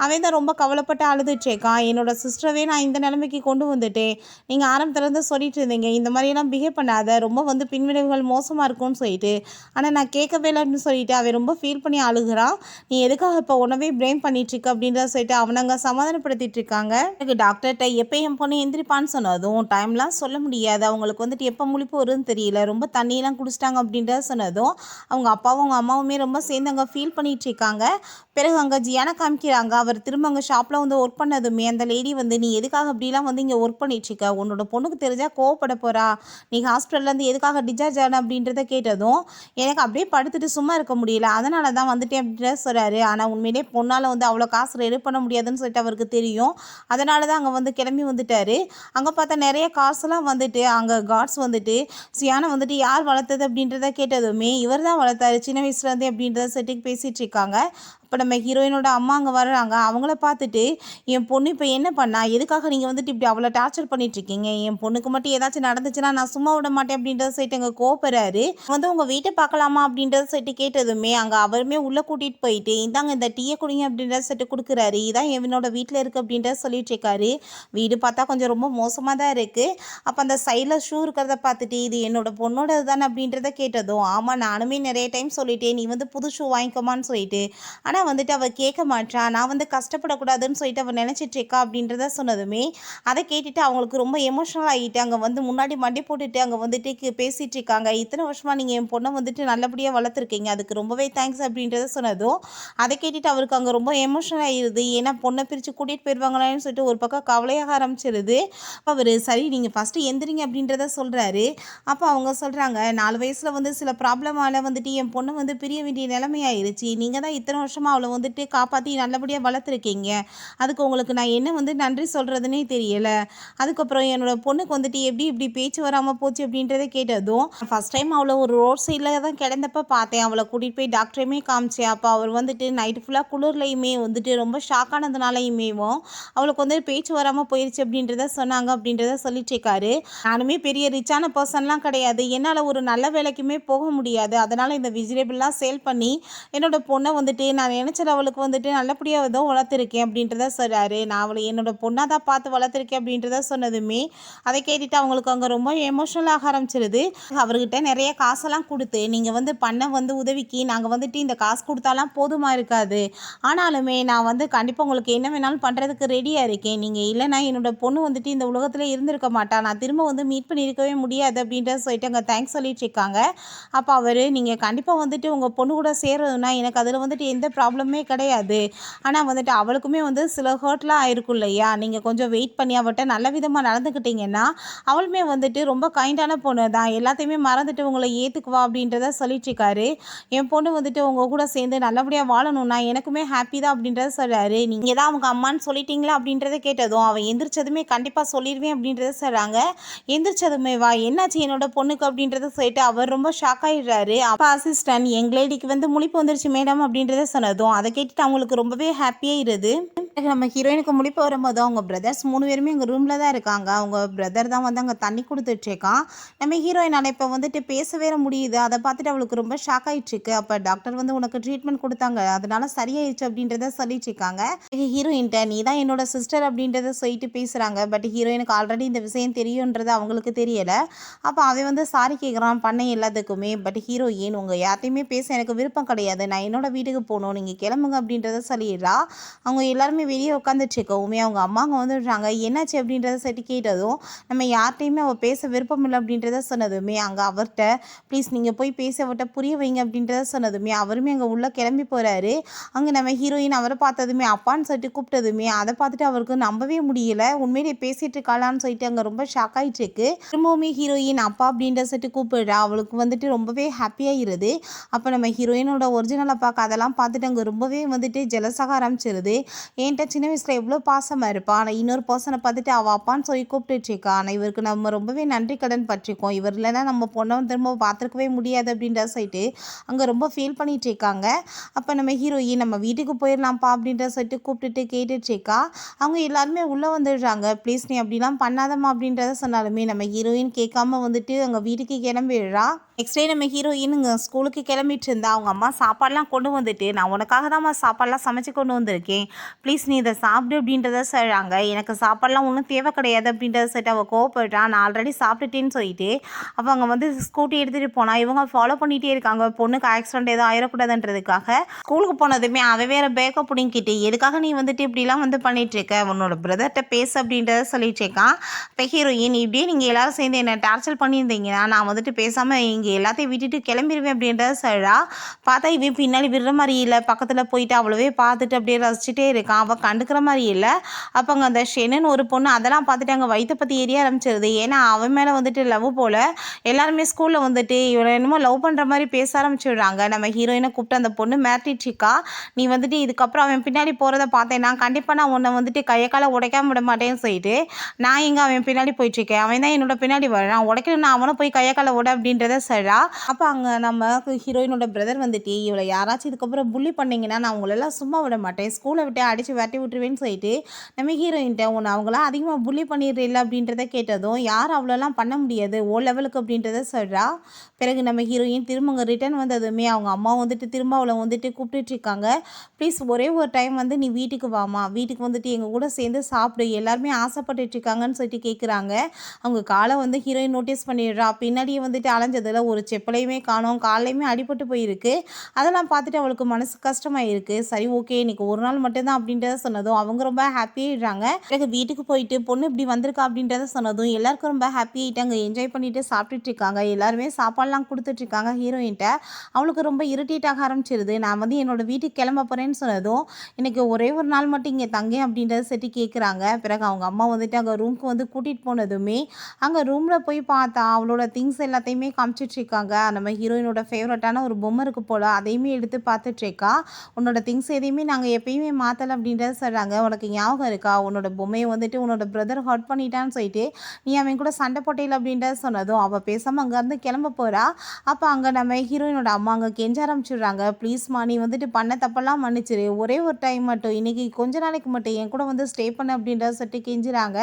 அவன் தான் ரொம்ப கவலைப்பட்டு அழுதுட்ருக்கான். என்னோடய சிஸ்டரவே நான் இந்த நிலைமைக்கு கொண்டு வந்துட்டேன். நீங்கள் ஆரம்பத்துலேருந்து சொல்லிட்டு இருந்தீங்க இந்த மாதிரியெல்லாம் பிஹேவ் பண்ணாத, ரொம்ப வந்து பின்விளைவுகள் மோசமாக இருக்கும்னு சொல்லிட்டு. ஆனால் நான் கேட்கவே இல்லைன்னு சொல்லிட்டு அவன் ரொம்ப ஃபீல் பண்ணி அழுகிறான். நீ எதுக்காக இப்போ உணவே ப்ளேம் பண்ணிட்டுருக்க அப்படின்றத சொல்லிட்டு அவனங்க சமாதானப்படுத்திட்டு இருக்காங்க. எனக்கு டாக்டர்கிட்ட எப்போ என் பொண்ணு எந்திரிப்பான்னு சொன்னதும் டைம்லாம் சொல்ல முடியாது, அவங்களுக்கு வந்துட்டு எப்போ முழிப்பு வரும்னு தெரியல, ரொம்ப தண்ணியெல்லாம் குடிச்சிட்டாங்க அப்படின்றத சொன்னதும் அவங்க அப்பாவும் அவங்க அம்மாவுமே ரொம்ப சேர்ந்து அங்கே ஃபீல் பண்ணிட்டு இருக்காங்க. பிறகு அங்கே ஜியானை காமிக்கிறாங்க. அவர் திரும்ப அங்கே ஷாப்பில் வந்து ஒர்க் பண்ணதுமே அந்த லேடி வந்து நீ எதுக்காக அப்படிலாம் வந்து இங்கே ஒர்க் பண்ணிட்டுருக்க, உன்னோட பொண்ணுக்கு தெரிஞ்சால் கோவப்பட போகிறா, நீ ஹாஸ்பிட்டல்லேருந்து எதுக்காக டிஸ்சார்ஜ் ஆன அப்படின்றத கேட்டதும் எனக்கு அப்படியே படுத்துட்டு சும்மா இருக்க முடியல, அதனால தான் வந்துட்டேன் அப்படின்ற சொல்கிறாரு. ஆனால் உண்மையிலே பொண்ணால் வந்து அவ்வளோ காசு ரெடி பண்ண முடியாதுன்னு சொல்லிட்டு அவருக்கு தெரியும். அதனால தான் அங்கே வந்து கிளம்பி வந்துட்டார். அங்கே பார்த்தா நிறைய காசுலாம் வந்துட்டு அங்கே கார்ட்ஸ் வந்துட்டு சியானை வந்துட்டு யார் வளர்த்தது அப்படின்றத கேட்டதுமே இவர் தான் வளர்த்தாரு சின்ன வயசுலேருந்தே அப்படின்றத செட்டுக்கு பேசிகிட்டு இருக்காங்க. இப்போ நம்ம ஹீரோயினோட அம்மா அங்கே வர்றாங்க. அவங்கள பார்த்துட்டு என் பொண்ணு இப்போ என்ன பண்ணா, எதுக்காக நீங்கள் வந்துட்டு இப்படி அவ்வளோ டார்ச்சர் பண்ணிட்டுருக்கீங்க, என் பொண்ணுக்கு மட்டும் ஏதாச்சும் நடந்துச்சுன்னா நான் சும்மா விட மாட்டேன் அப்படின்றத சொல்லிட்டு அங்கே கோபப்படுறாரு. வந்து உங்கள் வீட்டை பார்க்கலாமா அப்படின்றத சொல்லிட்டு கேட்டதுமே அங்கே அவருமே உள்ளே கூட்டிகிட்டு போயிட்டு இந்தாங்க இந்த டீயை குடிங்க அப்படின்றத சொல்லிட்டு கொடுக்குறாரு. இதான் என்னோட வீட்டில் இருக்குது அப்படின்றத சொல்லிட்டு இருக்காரு. வீடு பார்த்தா கொஞ்சம் ரொம்ப மோசமாக தான் இருக்குது. அப்போ அந்த சைடில் ஷூ இருக்கிறத பார்த்துட்டு இது என்னோட பொண்ணோடது தானே அப்படின்றத கேட்டதும் ஆமாம் நானுமே நிறைய டைம் சொல்லிட்டேன் நீ வந்து புது ஷூ வாங்கிக்கோமான்னு சொல்லிட்டு, ஆனால் வந்துட்டு அவள் கேட்க மாட்டா, நான் வந்து கஷ்டப்படக்கூடாதுன்னு சொல்லிட்டு அவள் நினச்சிட்ருக்கா அப்படின்றத சொன்னதுமே அதை கேட்டுட்டு அவங்களுக்கு ரொம்ப எமோஷனல் ஆகிட்டு அங்கே வந்து முன்னாடி மண்டி போட்டுட்டு அங்கே வந்துட்டு பேசிகிட்டு இருக்காங்க. இத்தனை வருஷமாக நீங்கள் என் பொண்ணை வந்துட்டு நல்லபடியாக வளர்த்துருக்கீங்க, அதுக்கு ரொம்பவே தேங்க்ஸ் அப்படின்றத சொன்னதும் அதை கேட்டுட்டு அவருக்கு அங்கே ரொம்ப எமோஷனல் ஆகிடுது. ஏன்னா பொண்ணை பிரித்து கூட்டிகிட்டு போயிடுவாங்களான்னு சொல்லிட்டு ஒரு பக்கம் கவலையாக ஆரம்பிச்சிருது. அவர் சரி நீங்கள் ஃபஸ்ட்டு எந்திரிங்க அப்படின்றத சொல்கிறாரு. அப்போ அவங்க சொல்கிறாங்க 4 வயசில் வந்து சில ப்ராப்ளமால் வந்துட்டு என் பொண்ணை வந்து பிரிய வேண்டிய நிலைமையாயிருச்சு, நீங்கள் தான் இத்தனை வருஷமாக அவளை வந்துட்டு காப்பாற்றி நல்லபடியாக வளர்த்துருக்கீங்க, அதுக்கு உங்களுக்கு நான் என்ன வந்து நன்றி சொல்கிறதுனே தெரியலை. அதுக்கப்புறம் என்னோடய பொண்ணுக்கு வந்துட்டு எப்படி இப்படி பேச்சு வராமல் போச்சு அப்படின்றத கேட்டதும் ஃபஸ்ட் டைம் அவளை ஒரு ரோட் சைடில் தான் கிடந்தப்ப பார்த்தேன், அவளை கூட்டிகிட்டு போய் டாக்டரையுமே காமிச்சேன். அப்போ அவர் வந்துட்டு நைட்டு ஃபுல்லாக குளிர்லையுமே வந்துட்டு ரொம்ப ஷாக் ஆனதுனாலையுமேவும் அவளுக்கு வந்து பேச்சு வராமல் போயிடுச்சு அப்படின்றத சொன்னாங்க அப்படின்றத சொல்லிட்டு இருக்காரு. நானுமே பெரிய ரிச்சான பர்சன்லாம் கிடையாது, என்னால் ஒரு நல்ல வேலைக்குமே போக முடியாது, அதனால் இந்த வெஜிடபிள்லாம் சேல் பண்ணி என்னோட பொண்ணை வந்துட்டு நான் நினச்ச அவளுக்கு வந்துட்டு நல்லபடியாக ஏதோ வளர்த்துருக்கேன் அப்படின்றத சொல்கிறாரு. நான் அவளை என்னோட பொண்ணாக தான் பார்த்து வளர்த்துருக்கேன் அப்படின்றத சொன்னதுமே அதை கேட்டுட்டு அவங்களுக்கு அங்கே ரொம்ப எமோஷனலாக ஆரம்பிச்சிருது. அவர்கிட்ட நிறைய காசெல்லாம் கொடுத்து நீங்கள் வந்து பண்ண வந்து உதவிக்கு நாங்கள் வந்துட்டு இந்த காசு கொடுத்தாலாம் போதுமா இருக்காது, ஆனாலுமே நான் வந்து கண்டிப்பாக உங்களுக்கு என்ன வேணாலும் பண்ணுறதுக்கு ரெடியாக இருக்கேன், நீங்கள் இல்லைனா என்னோட பொண்ணு வந்துட்டு இந்த உலகத்தில் இருந்திருக்க மாட்டா, நான் திரும்ப வந்து மீட் பண்ணியிருக்கவே முடியாது அப்படின்றத சொல்லிட்டு அங்கே தேங்க்ஸ் சொல்லிட்டு இருக்காங்க. அப்போ அவர் நீங்கள் கண்டிப்பாக வந்துட்டு உங்கள் பொண்ணு கூட சேர்றதுன்னா எனக்கு அதில் வந்துட்டு எந்த ப்ராப்ளமே கிடையாது, ஆனால் வந்துட்டு அவளுக்குமே வந்து சில ஹர்ட்லாம் ஆயிருக்கும் இல்லையா, நீங்கள் கொஞ்சம் வெயிட் பண்ணி அவட்ட நல்ல விதமாக நடந்துக்கிட்டீங்கன்னா அவளுமே வந்துட்டு ரொம்ப கைண்டான பொண்ணு தான், எல்லாத்தையுமே மறந்துட்டு உங்களை ஏற்றுக்குவா அப்படின்றத சொல்லிட்டுருக்காரு. என் பொண்ணு வந்துட்டு உங்கள் கூட சேர்ந்து நல்லபடியாக வாழணும்னா எனக்குமே ஹாப்பி தான் அப்படின்றத சொல்கிறாரு. நீங்கள் தான் அவங்க அம்மான்னு சொல்லிட்டீங்களா அப்படின்றத கேட்டதும் அவன் எந்திரிச்சதுமே கண்டிப்பாக சொல்லிடுவேன் அப்படின்றத சொல்கிறாங்க. எந்திரிச்சதுமே வா என்னாச்சு என்னோட பொண்ணுக்கு அப்படின்றத சொல்லிட்டு அவர் ரொம்ப ஷாக் ஆகிடுறாரு. அப்போ அசிஸ்டன்ட் எங் லேடிக்கு வந்து முழிப்பு வந்துருச்சு மேடம் அப்படின்றத சொன்னதும் அதை கேட்டுட்டு அவங்களுக்கு ரொம்பவே ஹாப்பியாக இருது. நம்ம ஹீரோயினுக்கு முழிப்பு வரும்போது அவங்க பிரதர்ஸ் 3 பேருமே எங்கள் ரூமில் தான் இருக்காங்க. அவங்க பிரதர் தான் வந்து அங்கே தண்ணி கொடுத்துட்ருக்கான். நம்ம ஹீரோயினால் இப்போ வந்துட்டு பேசவே முடியுது. அதை பார்த்துட்டு அவளுக்கு ரொம்ப ஷாக் ஆகிட்டுருக்கு. அப்போ டாக்டர் வந்து உனக்கு ட்ரீட்மெண்ட் கொடுத்தாங்க, அதனால சரியாயிடுச்சு அப்படின்றத சொல்லிட்டு இருக்காங்க. ஹீரோயின்ட்ட நீ தான் என்னோட சிஸ்டர் அப்படின்றத சொல்லிட்டு பேசுகிறாங்க. பட் ஹீரோயினுக்கு ஆல்ரெடி இந்த விஷயம் தெரியுன்றது அவங்களுக்கு தெரியலை. அப்போ அவன் வந்து சாரி கேட்குறான் பண்ண எல்லாத்துக்குமே. பட் ஹீரோயின் உங்கள் யார்ட்டையுமே பேச எனக்கு விருப்பம் கிடையாது, நான் என்னோட வீட்டுக்கு போகணும், நீங்கள் கிளம்புங்க அப்படின்றத சொல்லிடுறா. அவங்க எல்லாருமே வெளியே உட்காந்துட்ருக்கவுமே அவங்க அம்மாங்க வந்துடுறாங்க. என்னாச்சு அப்படின்றத சரி கேட்டதும் நம்ம யார்ட்டையுமே அவள் பேச விருப்பம் இல்லை அப்படின்றத சொன்னதுமே அங்கே அவர்கிட்ட ப்ளீஸ் நீங்கள் போய் பேச அவர்கிட்ட புரிய வைங்க அப்படின்றத சொன்னதுமே அவருமே அங்கே உள்ளே கிளம்பி போகிறாரு. அங்கே நம்ம ஹீரோயின் அவரை பார்த்ததுமே அப்பான்னு சொல்லிட்டு கூப்பிட்டதுமே அதை பார்த்துட்டு அவருக்கு நம்பவே முடியல, உண்மையிலே பேசிகிட்டு இருக்காளான்னு சொல்லிட்டு அங்கே ரொம்ப ஷாக் ஆகிட்டு இருக்கு. திரும்பவுமே ஹீரோயின் அப்பா அப்படின்ற சொல்லிட்டு கூப்பிடுறா. அவளுக்கு வந்துட்டு ரொம்பவே ஹாப்பியாகிருது. அப்போ நம்ம ஹீரோயினோட ஒரிஜினல் அப்பாவுக்கு அதெல்லாம் பார்த்துட்டு அங்கே ரொம்பவே வந்துட்டு ஜெலஸாக ஆரம்பிச்சிருது. என்கிட்ட சின்ன வயசில் எவ்வளோ பாசமாக இருப்பா, ஆனால் இன்னொரு பர்சனை பார்த்துட்டு அவள் அப்பான்னு சொல்லி கூப்பிட்டுருக்கா. ஆனால் இவருக்கு நம்ம ரொம்பவே நன்றி கடன் பட்டிருக்கோம், இவர் இல்லைன்னா நம்ம பொண்ணை திரும்ப பார்த்துருக்கவே முடியாது அப்படின்ற சொல்லிட்டு அங்கே ரொம்ப ஃபீல் பண்ணிட்டு இருக்காங்க. அப்போ நம்ம ஹீரோயின் நம்ம வீட்டுக்கு போயிடலாம்ப்பா அப்படின்ற சொல்லிட்டு கூப்பிட்டுட்டு கேட்டுட்ருக்கா. அவங்க எல்லாருமே உள்ளே வந்துடுறாங்க. ப்ளீஸ் நீ அப்படிலாம் பண்ணாதம்மா அப்படின்றத சொன்னாலுமே நம்ம ஹீரோயின் கேட்காம வந்துட்டு அங்கே வீட்டுக்கு கிளம்பிடுறா. நெக்ஸ்ட் டே நம்ம ஹீரோயின் இங்கே ஸ்கூலுக்கு கிளம்பிட்டு இருந்தா. அவங்க அம்மா சாப்பாடெலாம் கொண்டு வந்துட்டு, நான் உனக்காக தான்மா சாப்பாடெலாம் சமைச்சு கொண்டு வந்திருக்கேன், ப்ளீஸ் நீ இதை சாப்பிடு அப்படின்றத சொல்கிறாங்க. எனக்கு சாப்பாடெலாம் ஒன்றும் தேவை கிடையாது அப்படின்றத சொல்லிட்டு அவள் கோவப்படுறான். நான் ஆல்ரெடி சாப்பிட்டுட்டேன்னு சொல்லிட்டு அவங்க வந்து ஸ்கூட்டி எடுத்துகிட்டு போனால் இவங்க ஃபாலோ பண்ணிகிட்டே இருக்காங்க. பொண்ணுக்கு ஆக்சிடென்ட் எதுவும் ஆயிடக்கூடாதுன்றதுக்காக. ஸ்கூலுக்கு போனதுமே அவன் வேறு பேக்கப் பிடிங்கிட்டு, எதுக்காக நீ வந்துட்டு இப்படிலாம் வந்து பண்ணிகிட்ருக்க, உன்னோட பிரதர்கிட்ட பேசு அப்படின்றத சொல்லிட்டு இருக்கான். இப்போ ஹீரோயின் இப்படியே நீங்கள் எல்லாரும் சேர்ந்து என்னை டார்ச்சர் பண்ணியிருந்தீங்கன்னா நான் வந்துட்டு பேசாமல் இங்கே எல்லாத்தையும் விட்டுட்டு கிளம்பிடுவேன் அப்படின்றத சொல்கிறா. பார்த்தா இவன் பின்னாடி விடுற மாதிரி இல்லை, பக்கத்தில் போயிட்டு அவ்வளோவே பார்த்துட்டு அப்படியே ரசிச்சுட்டே இருக்கான். அவள் கண்டுக்கிற மாதிரி இல்லை. அப்போ அங்கே அந்த ஷெனன் ஒரு பொண்ணு அதெல்லாம் பார்த்துட்டு அங்கே வயிற்றை பற்றி எரிய ஆரம்பிச்சிருது. ஏன்னா அவன் மேலே வந்துட்டு லவ் போல் எல்லாருமே ஸ்கூலில் வந்துட்டு இவனை என்னமோ லவ் பண்ணுற மாதிரி பேச ஆரம்பிச்சிடுறாங்க. நம்ம ஹீரோயினை கூப்பிட்டு அந்த பொண்ணு மிரட்டிட்ருக்கா. நீ வந்துட்டு இதுக்கப்புறம் அவன் பின்னாடி போகிறத பார்த்தேன், நான் கண்டிப்பாக நான் உன்னை வந்துட்டு கையை காலை உடைக்காம விட மாட்டேன்னு சொல்லிட்டு நான் எங்கே அவன் பின்னாடி போயிட்டுருக்கேன், அவன் தான் என்னோட பின்னாடி வரான், உடைக்கணும் நான் அவனை போய் கையை காலை உட அப்படின்றத சொல்கிறா. அப்போ அங்கே நம்ம ஹீரோயினோட பிரதர் வந்துட்டு இவளை யாராச்சும் இதுக்கப்புறம் புள்ளி பண்ணிங்கன்னா நான் உங்களெல்லாம் சும்மா விட மாட்டேன், ஸ்கூலை விட்டு அடித்து விரட்டி விட்டுருவேன்னு சொல்லிட்டு நம்ம ஹீரோயின்ட்ட ஒன்று அவங்களாம் அதிகமாக புள்ளி பண்ணிடுறில்ல அப்படின்றத கேட்டதும் யார் அவ்வளோலாம் பண்ண முடியாது ஓ லெவலுக்கு அப்படின்றத சொல்கிறா. பிறகு நம்ம ஹீரோயின் திரும்ப அங்கே ரிட்டர்ன் வந்ததுமே அவங்க அம்மா வந்துட்டு திரும்ப அவளை வந்துட்டு கூப்பிட்டுட்ருக்காங்க. ப்ளீஸ் ஒரே ஒரு டைம் வந்து நீ வீட்டுக்கு வாமா, வீட்டுக்கு வந்துட்டு எங்கள் கூட சேர்ந்து சாப்பிடு, எல்லாருமே ஆசைப்பட்டுட்ருக்காங்கன்னு சொல்லிட்டு கேட்குறாங்க. அவங்க காலை வந்து ஹீரோயின் நோட்டீஸ் பண்ணிடுறா. பின்னாடியே வந்துட்டு அலைஞ்சதில் ஒரு செப்பலையுமே காணோம், காலையுமே அடிபட்டு போயிருக்கு. அதெல்லாம் பார்த்துட்டு அவளுக்கு மனசு கஷ்டமாக இருக்குது. சரி ஓகே இன்றைக்கி ஒரு நாள் மட்டும்தான் அப்படின்றத சொன்னதும் அவங்க ரொம்ப ஹாப்பியாகிடுறாங்க. பிறகு வீட்டுக்கு போயிட்டு பொண்ணு இப்படி வந்திருக்கா அப்படின்றத சொன்னதும் எல்லாருக்கும் ரொம்ப ஹாப்பியாகிட்டு அங்கே என்ஜாய் பண்ணிட்டு சாப்பிட்டுட்டு இருக்காங்க. எல்லாருமே சாப்பாடுலாம் கொடுத்துட்ருக்காங்க ஹீரோயின்ட்ட. அவளுக்கு ரொம்ப இரிட்டேட் ஆக ஆரம்பிச்சிருது. நான் வந்து என்னோடய வீட்டுக்கு கிளம்ப போகிறேன்னு சொன்னதும் இன்றைக்கி ஒரே ஒரு நாள் மட்டும் இங்கே தங்கேன் அப்படின்றத சரி கேட்குறாங்க. பிறகு அவங்க அம்மா வந்துட்டு அங்கே ரூமுக்கு வந்து கூட்டிகிட்டு போனதுமே அங்கே ரூமில் போய் பார்த்தா அவளோட திங்ஸ் எல்லாத்தையுமே காமிச்சிட்ருக்காங்க. நம்ம ஹீரோயினோட ஃபேவரட்டான ஒரு பொம்மை இருக்குது போல், அதையுமே எடுத்து பார்த்துட்ருக்கா. உன்னோட திங்ஸ் எதையுமே நாங்கள் எப்பயுமே மாற்றலை அப்படின்றத சொல்கிறாங்க. உனக்கு ஞாபகம் இருக்கா, உன்னோட பொம்மையை வந்துட்டு உன்னோட பிரதர் ஹர்ட் பண்ணிட்டான்னு சொல்லிட்டு நீ அவன் கூட சண்டை போட்டையில் அப்படின்றத சொன்னதும் அவள் பேசாமல் அங்கேருந்து கிளம்ப போகிறா. அப்போ அங்கே நம்ம ஹீரோயினோட அம்மா அங்கே கெஞ்ச ஆரம்பிச்சிடுறாங்க. ப்ளீஸ்மா நீ வந்துட்டு பண்ண தப்பெல்லாம் மன்னிச்சிரு, ஒரே ஒரு டைம் மட்டும் இன்றைக்கி கொஞ்ச நாளைக்கு மட்டும் என் கூட வந்து ஸ்டே பண்ண அப்படின்றத சொல்லிட்டு கெஞ்சுறாங்க.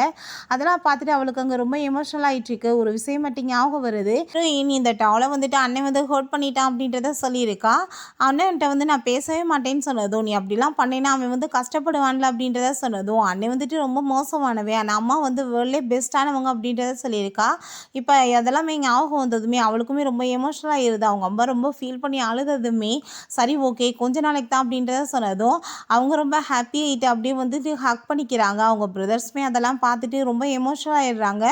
அதெல்லாம் பார்த்துட்டு அவளுக்கு அங்கே ரொம்ப எமோஷனல் ஆகிட்டுருக்கு. ஒரு விஷயம் மட்டும் ஞாபகம் வருது. ஹீரோயின் இந்த டாலை வந்துட்டு அண்ணன் வந்து ஹர்ட் பண்ணிட்டான் அப்படின்றத சொல்லியிருக்கா. அண்ணன்கிட்ட வந்து நான் பேசவே மாட்டேன்னு சொன்னதும் நீ அப்படிலாம் பண்ணினா அவன் வந்து கஷ்டப்படுவான்ல அப்படின்றத சொன்னதும் அண்ணன் வந்துட்டு ரொம்ப மோசமானவே, ஆனால் அம்மா வந்து வேர்ல்ட்லே பெஸ்ட்டானவங்க அப்படின்றத சொல்லியிருக்கா. இப்போ அதெல்லாமே ஞாபகம் வந்ததுமே அவளுக்குமே ரொம்ப எமோஷனல் ஆகிடுது. அவங்க அம்மா ரொம்ப ஃபீல் பண்ணி அழுததுமே சரி ஓகே கொஞ்ச நாளைக்கு தான் அப்படின்றத சொன்னதும் அவங்க ரொம்ப ஹாப்பி ஆகிட்டு அப்படியே வந்துட்டு ஹக் பண்ணிக்கிறாங்க. அவங்க பிரதர்ஸுமே அதெல்லாம் பார்த்துட்டு ரொம்ப எமோஷனல் ஆகிடுறாங்க.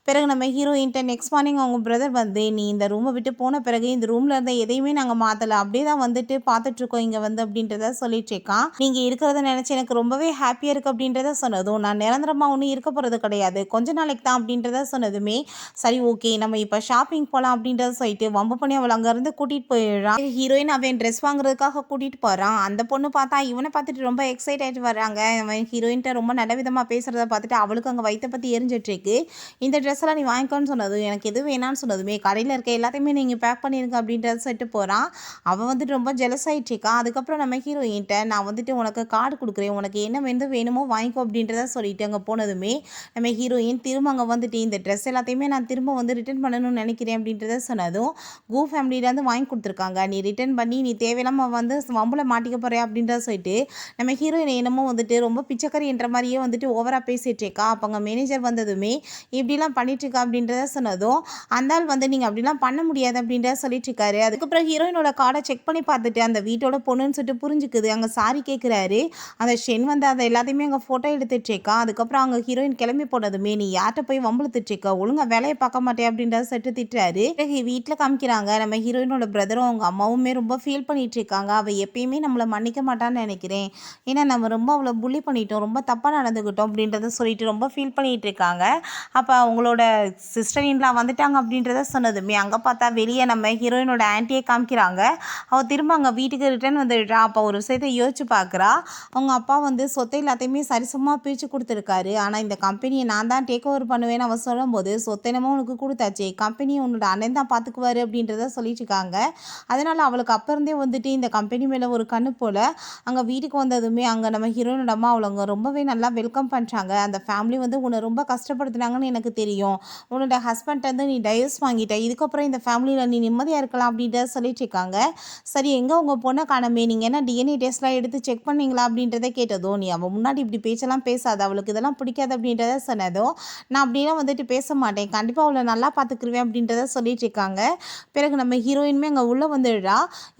பிறகு நம்ம ஹீரோயின்ட்ட நெக்ஸ்ட் மார்னிங் அவங்க பிரதர் வந்து நீ இந்த ரூமை விட்டு போன பிறகு இந்த ரூமில் இருந்த எதையுமே நாங்கள் மாற்றலை, அப்படியே தான் வந்துட்டு பார்த்துட்ருக்கோம் இங்கே வந்து அப்படின்றத சொல்லிட்டு இருக்கான். நீங்கள் இருக்கிறத நினச்சி எனக்கு ரொம்பவே ஹாப்பியாக இருக்குது அப்படின்றத சொன்னதும் நான் நிரந்தரமாக ஒன்றும் இருக்க போகிறது கிடையாது, கொஞ்ச நாளைக்கு தான் அப்படின்றத சொன்னதுமே சரி ஓகே நம்ம இப்போ ஷாப்பிங் போகலாம் அப்படின்றத சொல்லிட்டு வம்பு பண்ணி அவள் அங்கேருந்து கூட்டிகிட்டு போயிடுறான். ஹீரோயின் அவன் ட்ரெஸ் வாங்குறதுக்காக கூட்டிகிட்டு போகிறான். அந்த பொண்ணு பார்த்தா இவனை பார்த்துட்டு ரொம்ப எக்ஸைட் ஆகிட்டு வர்றாங்க. அவன் ஹீரோயின்ட்ட ரொம்ப நல்ல விதமாக பேசுகிறத பார்த்துட்டு அவளுக்கு அங்கே வயிற்றை பற்றி எரிஞ்சிட்ருக்கு. இந்த ட்ரெஸ் எல்லாம் நீ வாங்கிக்கோன்னு சொன்னதும் எனக்கு எது வேணான்னு சொன்னதுமே கடையில் இருக்க எல்லாத்தையுமே நீங்கள் பேக் பண்ணிடுங்க அப்படின்றத சொல்லிட்டு போகிறான். அவன் வந்துட்டு ரொம்ப ஜெலஸ் ஆகிட்ருக்கான். அதுக்கப்புறம் நம்ம ஹீரோயின்ட்ட நான் வந்துட்டு உனக்கு கார்டு கொடுக்குறேன், உனக்கு என்ன வேணுமோ வாங்கிக்கோ அப்படின்றத சொல்லிட்டு அங்கே போனதுமே நம்ம ஹீரோயின் திரும்ப அங்கே வந்துட்டு இந்த ட்ரெஸ் எல்லாத்தையுமே நான் திரும்ப வந்து ரிட்டர்ன் பண்ணணும்னு நினைக்கிறேன் அப்படின்றத சொன்னதும் கூ ஃபேமிலியிலேருந்து வாங்கி கொடுத்துருக்காங்க, நீ ரிட்டர்ன் பண்ணி நீ தேவையில்லாமல் வந்து வம்புல மாட்டிக்க போகிறேன் அப்படின்றத சொல்லிட்டு நம்ம ஹீரோயின் என்னமோ வந்துட்டு ரொம்ப பிச்சைக்கறின்ற மாதிரியே வந்துட்டு ஓவராக பேசிகிட்ருக்கா. அப்போ அங்கே மேனேஜர் வந்ததுமே இப்படிலாம் பண்ணிட்டுருக்கா அப்படின்றத சொன்னதும் அந்த ஆள் வந்து நீங்கள் அப்படிலாம் பண்ண முடியாது அப்படின்றத சொல்லிட்டு இருக்காரு. அதுக்கப்புறம் ஹீரோயினோட கார்டை செக் பண்ணி பார்த்துட்டு அந்த வீட்டோட பொண்ணுன்னு சொல்லிட்டு புரிஞ்சுக்குது. அங்கே சாரி கேட்குறாரு. அந்த ஷென் வந்து அதை எல்லாத்தையுமே அங்கே ஃபோட்டோ எடுத்துட்ருக்கா. அதுக்கப்புறம் அங்கே ஹீரோயின் கிளம்பி போனதுமே நீ யார்கிட்ட போய் வம்புழுத்துட்ருக்க, ஒழுங்காக வேலையை பார்க்க மாட்டேன் அப்படின்றத சட்டு திட்டுறாரு. வீட்டில் காமிக்கிறாங்க நம்ம ஹீரோயினோட பிரதரும் அவங்க அம்மாவுமே ரொம்ப ஃபீல் பண்ணிட்டு இருக்காங்க. அவள் எப்பயுமே நம்மளை மன்னிக்க மாட்டான்னு நினைக்கிறேன், ஏன்னா நம்ம ரொம்ப அவளை புள்ளி பண்ணிட்டோம், ரொம்ப தப்பாக நடந்துக்கிட்டோம் அப்படின்றத சொல்லிட்டு ரொம்ப ஃபீல் பண்ணிகிட்டு இருக்காங்க. அப்போ அவங்களோட சிஸ்டர் இன்லாம் வந்துட்டாங்க அப்படின்றத சொன்னதுமே அங்கே பார்த்தா வெளியே நம்ம ஹீரோயினோட ஆன்ட்டியை காமிக்கிறாங்க. அவள் திரும்ப அங்கே வீட்டுக்கு ரிட்டர்ன் வந்து வந்துடுறா. அப்போ ஒரு விஷயத்தை யோசிச்சு பார்க்குறா. அவங்க அப்பா வந்து சொத்தை எல்லாத்தையுமே சரிசமமாக பிரித்து கொடுத்துருக்காரு. ஆனால் இந்த கம்பெனியை நான் தான் டேக் ஓவர் பண்ணுவேன்னு அவன் சொல்லும்போது, சொத்தை என்னமோ உனக்கு கொடுத்தாச்சு, கம்பெனியை உன்னோட அண்ணன் தான் பார்த்துக்குவாரு அப்படின்றத சொல்லிட்டு இருக்காங்க. அதனால் அவளுக்கு அப்போ இருந்தே வந்துட்டு இந்த கம்பெனி மேலே ஒரு கண்ணு போல். அங்கே வீட்டுக்கு வந்ததுமே அங்கே நம்ம ஹீரோயினோட அம்மா அவளங்க ரொம்பவே நல்லா வெல்கம் பண்ணுறாங்க. அந்த ஃபேமிலி வந்து உன்னை ரொம்ப கஷ்டப்படுத்துனாங்கன்னு எனக்கு தெரியும். உன்னோட ஹஸ்பண்ட் வந்து நீ டைவர்ஸ் வாங்கிட்ட, இதுக்கப்புறம் இந்த ஃபேமிலியில் நீ நிம்மதியாக இருக்கலாம் அப்படின்றத சொல்லிட்டு இருக்காங்க. சரி, எங்கே உங்கள் பொண்ணை காணமே, நீங்கள் என்ன டிஎன்ஏ டெஸ்ட்லாம் எடுத்து செக் பண்ணீங்களா அப்படின்றத கேட்டதோ, நீ அவள் முன்னாடி இப்படி பேச்செல்லாம் பேசாத, அவளுக்கு இதெல்லாம் பிடிக்காது அப்படின்றத சொன்னதோ, நான் அப்படிலாம் வந்துட்டு பேச மாட்டேன், கண்டிப்பாக அவளை நல்லா பார்த்துக்குருவேன் அப்படின்றத சொல்லிட்டு இருக்காங்க. பிறகு நம்ம ஹீரோயினுமே அங்கே உள்ளே வந்துடுறா.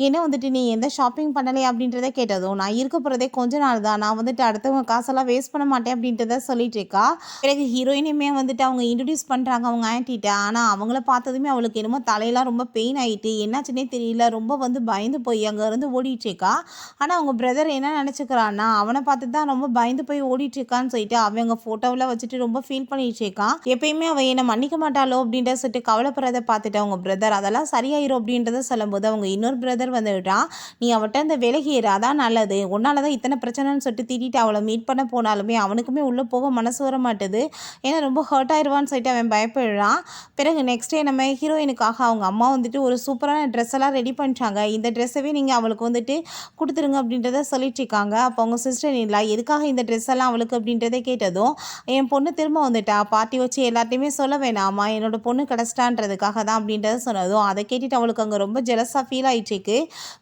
என்ன வந்துட்டு நீ எந்த ஷாப்பிங் பண்ணலையா அப்படின்றத கேட்டதும், நான் இருக்க போகிறதே கொஞ்ச நாள் தான், நான் வந்துட்டு அடுத்தவங்க காசெல்லாம் வேஸ்ட் பண்ண மாட்டேன் அப்படின்றத சொல்லிட்டு இருக்கா. பிறகு ஹீரோயினுமே வந்துட்டு அவங்க இன்ட்ரடியூஸ் பண்ணுறாங்க அவங்க ஆன்ட்டிட்ட. ஆனால் அவங்கள பார்த்ததுமே அவளுக்கு என்னமோ தலையெல்லாம் ரொம்ப பெயின் ஆகிட்டு என்னாச்சுன்னே தெரியல, ரொம்ப வந்து பயந்து போய் அங்கேருந்து ஓடிட்டுருக்கா. ஆனால் அவங்க பிரதர் என்ன நினச்சிக்கிறான்னா, அவனை பார்த்து தான் ரொம்ப பயந்து போய் ஓடிட்டுருக்கான்னு சொல்லிட்டு அவங்க ஃபோட்டோவில் வச்சுட்டு ரொம்ப ஃபீல் பண்ணிட்டு இருக்கான். எப்பயுமே அவள் என்னை மன்னிக்க மாட்டாளோ அப்படின்றத சொல்லிட்டு கவலைப்படுறதை பார்த்துட்டு அவங்க பிரதர் அதெல்லாம் சரியாயிரும் அப்படின்றத சொல்லும்போது அவங்க இன்னொரு பிரதர் வந்துடுறான். நீ அவட்ட இந்த விலகிடு, அதான் நல்லது, உன்னால தான் இத்தனை பிரச்சனைன்னு சொல்லிட்டு திட்டிட்டு அவளை மீட் பண்ண போனாலுமே அவனுக்குமே உள்ளே போக மனசு வர மாட்டுது. ஏன்னா ரொம்ப ஹர்ட் ஆயிடுவான்னு சொல்லிட்டு அவன் பயப்படுறான். பிறகு நெக்ஸ்ட் டே நம்ம ஹீரோயினுக்காக அவங்க அம்மா வந்துட்டு ஒரு சூப்பரான ட்ரெஸ் எல்லாம் ரெடி பண்ணிட்டாங்க. இந்த ட்ரெஸ்ஸவே நீங்கள் அவளுக்கு வந்துட்டு கொடுத்துருங்க அப்படின்றத சொல்லிட்டு இருக்காங்க. அப்போ அவங்க சிஸ்டர் இல்லை, எதுக்காக இந்த ட்ரெஸ் எல்லாம் அவளுக்கு அப்படின்றத கேட்டதும், என் பொண்ணு திரும்ப வந்துட்டா, பார்ட்டி வச்சு எல்லாத்தையுமே சொல்ல வேணாமா, என்னோட பொண்ணு கிடச்சிட்டான்றதுக்காக தான் அப்படின்றத சொன்னதும், அதை கேட்டுட்டு அவளுக்கு அங்கே ரொம்ப ஜெலஸாக ஃபீல் ஆயிடுச்சு.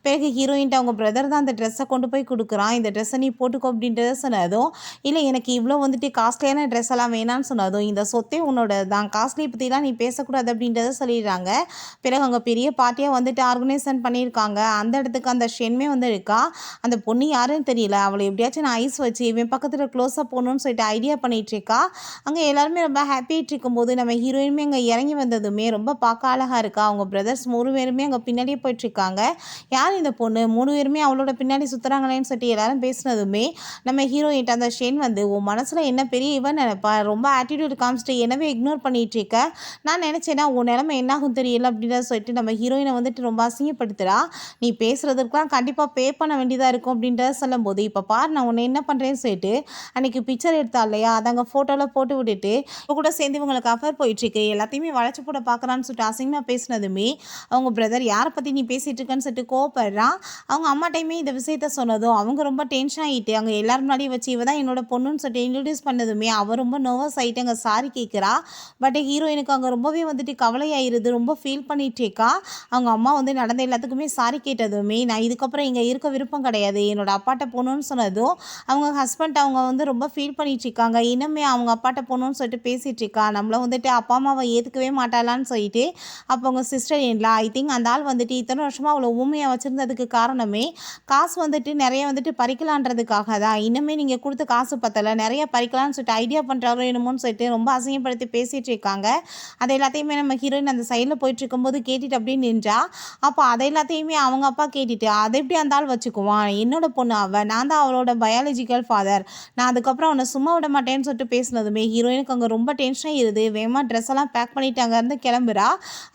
பிறகு ஹீரோயின்ட்டு அவங்க பிரதர் தான் அந்த ட்ரெஸ்ஸை கொண்டு போய் கொடுக்குறான். இந்த ட்ரெஸ்ஸை நீ போட்டுக்கோ அப்படின்றத சொன்னதும், இல்லை எனக்கு இவ்வளோ வந்துட்டு காஸ்ட்லியான ட்ரெஸ் எல்லாம் வேணான்னு சொன்னதும், இந்த சொத்தே உன்னோட தான், காஸ்ட்லி பற்றிலாம் நீ பேசக்கூடாது அப்படின்றத சொல்லிடுறாங்க. பிறகு அங்கே பெரிய பார்ட்டியாக வந்துட்டு ஆர்கனைசேஷன் பண்ணியிருக்காங்க. அந்த இடத்துக்கு அந்த ஷென்மே வந்து இருக்கா. அந்த பொண்ணு யாருன்னு தெரியல, அவளை எப்படியாச்சும் நான் ஐஸ் வச்சு இவன் பக்கத்தில் க்ளோஸாக போகணுன்னு சொல்லிட்டு ஐடியா பண்ணிகிட்டு இருக்கா. அங்கே எல்லாருமே ரொம்ப ஹாப்பியாகிட்டு இருக்கும்போது நம்ம ஹீரோயினுமே அங்கே இறங்கி வந்ததுமே ரொம்ப பார்க்க அழகாக இருக்கா. அவங்க பிரதர்ஸ் 3 பேருமே அங்கே பின்னாடியே போயிட்டுருக்காங்க. யார் இந்த பொண்ணு, 3 பேருமே அவளோட பின்னாடி சுற்றுறாங்களேன்னு சொல்லிட்டு எல்லாரும் பேசினதுமே நம்ம ஹீரோயின்ட்ட அந்த ஷென் வந்து, உன் மனசில் என்ன பெரிய இவன் நினைப்பா, ரொம்ப ஆட்டிடியூட் காமிச்சிட்டு என்னவே இக்னோர் பண்ணிட்டு இருக்க, நான் நினச்சேன்னா உன் நிலைமை என்னாகும் தெரியல அப்படின்றத சொல்லிட்டு நம்ம ஹீரோயினை வந்துட்டு ரொம்ப அசிங்கப்படுத்துகிறா. நீ பேசுகிறதுக்குலாம் கண்டிப்பாக பே பண்ண வேண்டியதாக இருக்கும் அப்படின்றத சொல்லும்போது, இப்போ பார் நான் உன்னை என்ன பண்ணுறேன்னு சொல்லிட்டு அன்றைக்கி பிக்சர் எடுத்தா இல்லையா, அதை அங்கே ஃபோட்டோவில் போட்டு விட்டுட்டு இப்போ கூட சேர்ந்து இவங்களுக்கு அஃபர் போயிட்டுருக்கு, எல்லாத்தையுமே வளைச்சு போட பார்க்குறான்னு சொல்லிட்டு அசிங்கமாக பேசினதுமே அவங்க பிரதர் யாரை பற்றி நீ பேசிகிட்டு இருக்கேன்னு சொல்லிட்டு கோவப்படுறான். அவங்க அம்மா டைமே இந்த விஷயத்த சொன்னதும் அவங்க ரொம்ப டென்ஷன் ஆகிட்டு அங்கே எல்லாரும் முன்னாடி வச்சு இவ தான் என்னோட பொண்ணுன்னு சொல்லிட்டு இன்ட்ரடியூஸ் பண்ணதுமே அவள் ரொம்ப நர்வஸ் ஆகிட்டு அங்கே சாரி கேட்குறா. பட் ஹீரோயினுக்கு அங்கே ரொம்பவே வந்துட்டு கவலையாயிருது, ரொம்ப ஃபீல் பண்ணிட்டு இருக்கா. அவங்க அம்மா வந்து நடந்த எல்லாத்துக்குமே சாரி கேட்டதுமே, நான் இதுக்கப்புறம் இங்கே இருக்க விருப்பம் கிடையாது, என்னோட அப்பாட்ட போகணுன்னு சொன்னதும் அவங்க ஹஸ்பண்ட் அவங்க வந்து ரொம்ப ஃபீல் பண்ணிட்டு இருக்காங்க. இன்னுமே அவங்க அப்பாட்ட போகணுன்னு சொல்லிட்டு பேசிகிட்டு இருக்கா. நம்மளை வந்துட்டு அப்பா அம்மாவை ஏற்றுக்கவே மாட்டாளான்னு சொல்லிட்டு அப்போ அவங்க சிஸ்டர் இல்லை, ஐ திங்க் அந்த ஆள் வந்துட்டு இத்தனை வருஷமாக அவ்வளோ ஊமையாக வச்சுருந்ததுக்கு காரணமே காசு வந்துட்டு நிறைய வந்துட்டு பறிக்கலான்றதுக்காக தான். இன்னுமே நீங்கள் கொடுத்த காசு பத்தலை, நிறைய பறிக்கலான்னு சொல்லிட்டு ஐடியா பண்ணுறாரோ என்னமோன்னு சொல்லிட்டு ரொம்ப அசிங்கப்படுத்தி பேசிகிட்டு இருக்காங்க. அதை எல்லாத்தையுமே நம்ம ஹீரோயின் அந்த சைடில் போயிட்டு இருக்கும்போது கேட்டுட்டு அப்படியே நின்றா. அப்போ அதை எல்லாத்தையுமே அவங்க அப்பா கேட்டுட்டு, அதை எப்படி அந்த ஆள் வச்சுக்குவான், என்னோட பொண்ணு அவள், நான் தான் அவளோட பயாலஜிக்கல் ஃபாதர், நான் அதுக்கப்புறம் அவனை சும்மா விட மாட்டேன்னு சொல்லிட்டு பேசினதுமே ஹீரோயினுக்கு அங்கே ரொம்ப டென்ஷன் ஆகிடுது. வேகமாக ட்ரெஸ் எல்லாம் பேக் பண்ணிட்டு அங்கேருந்து கிளம்புறா.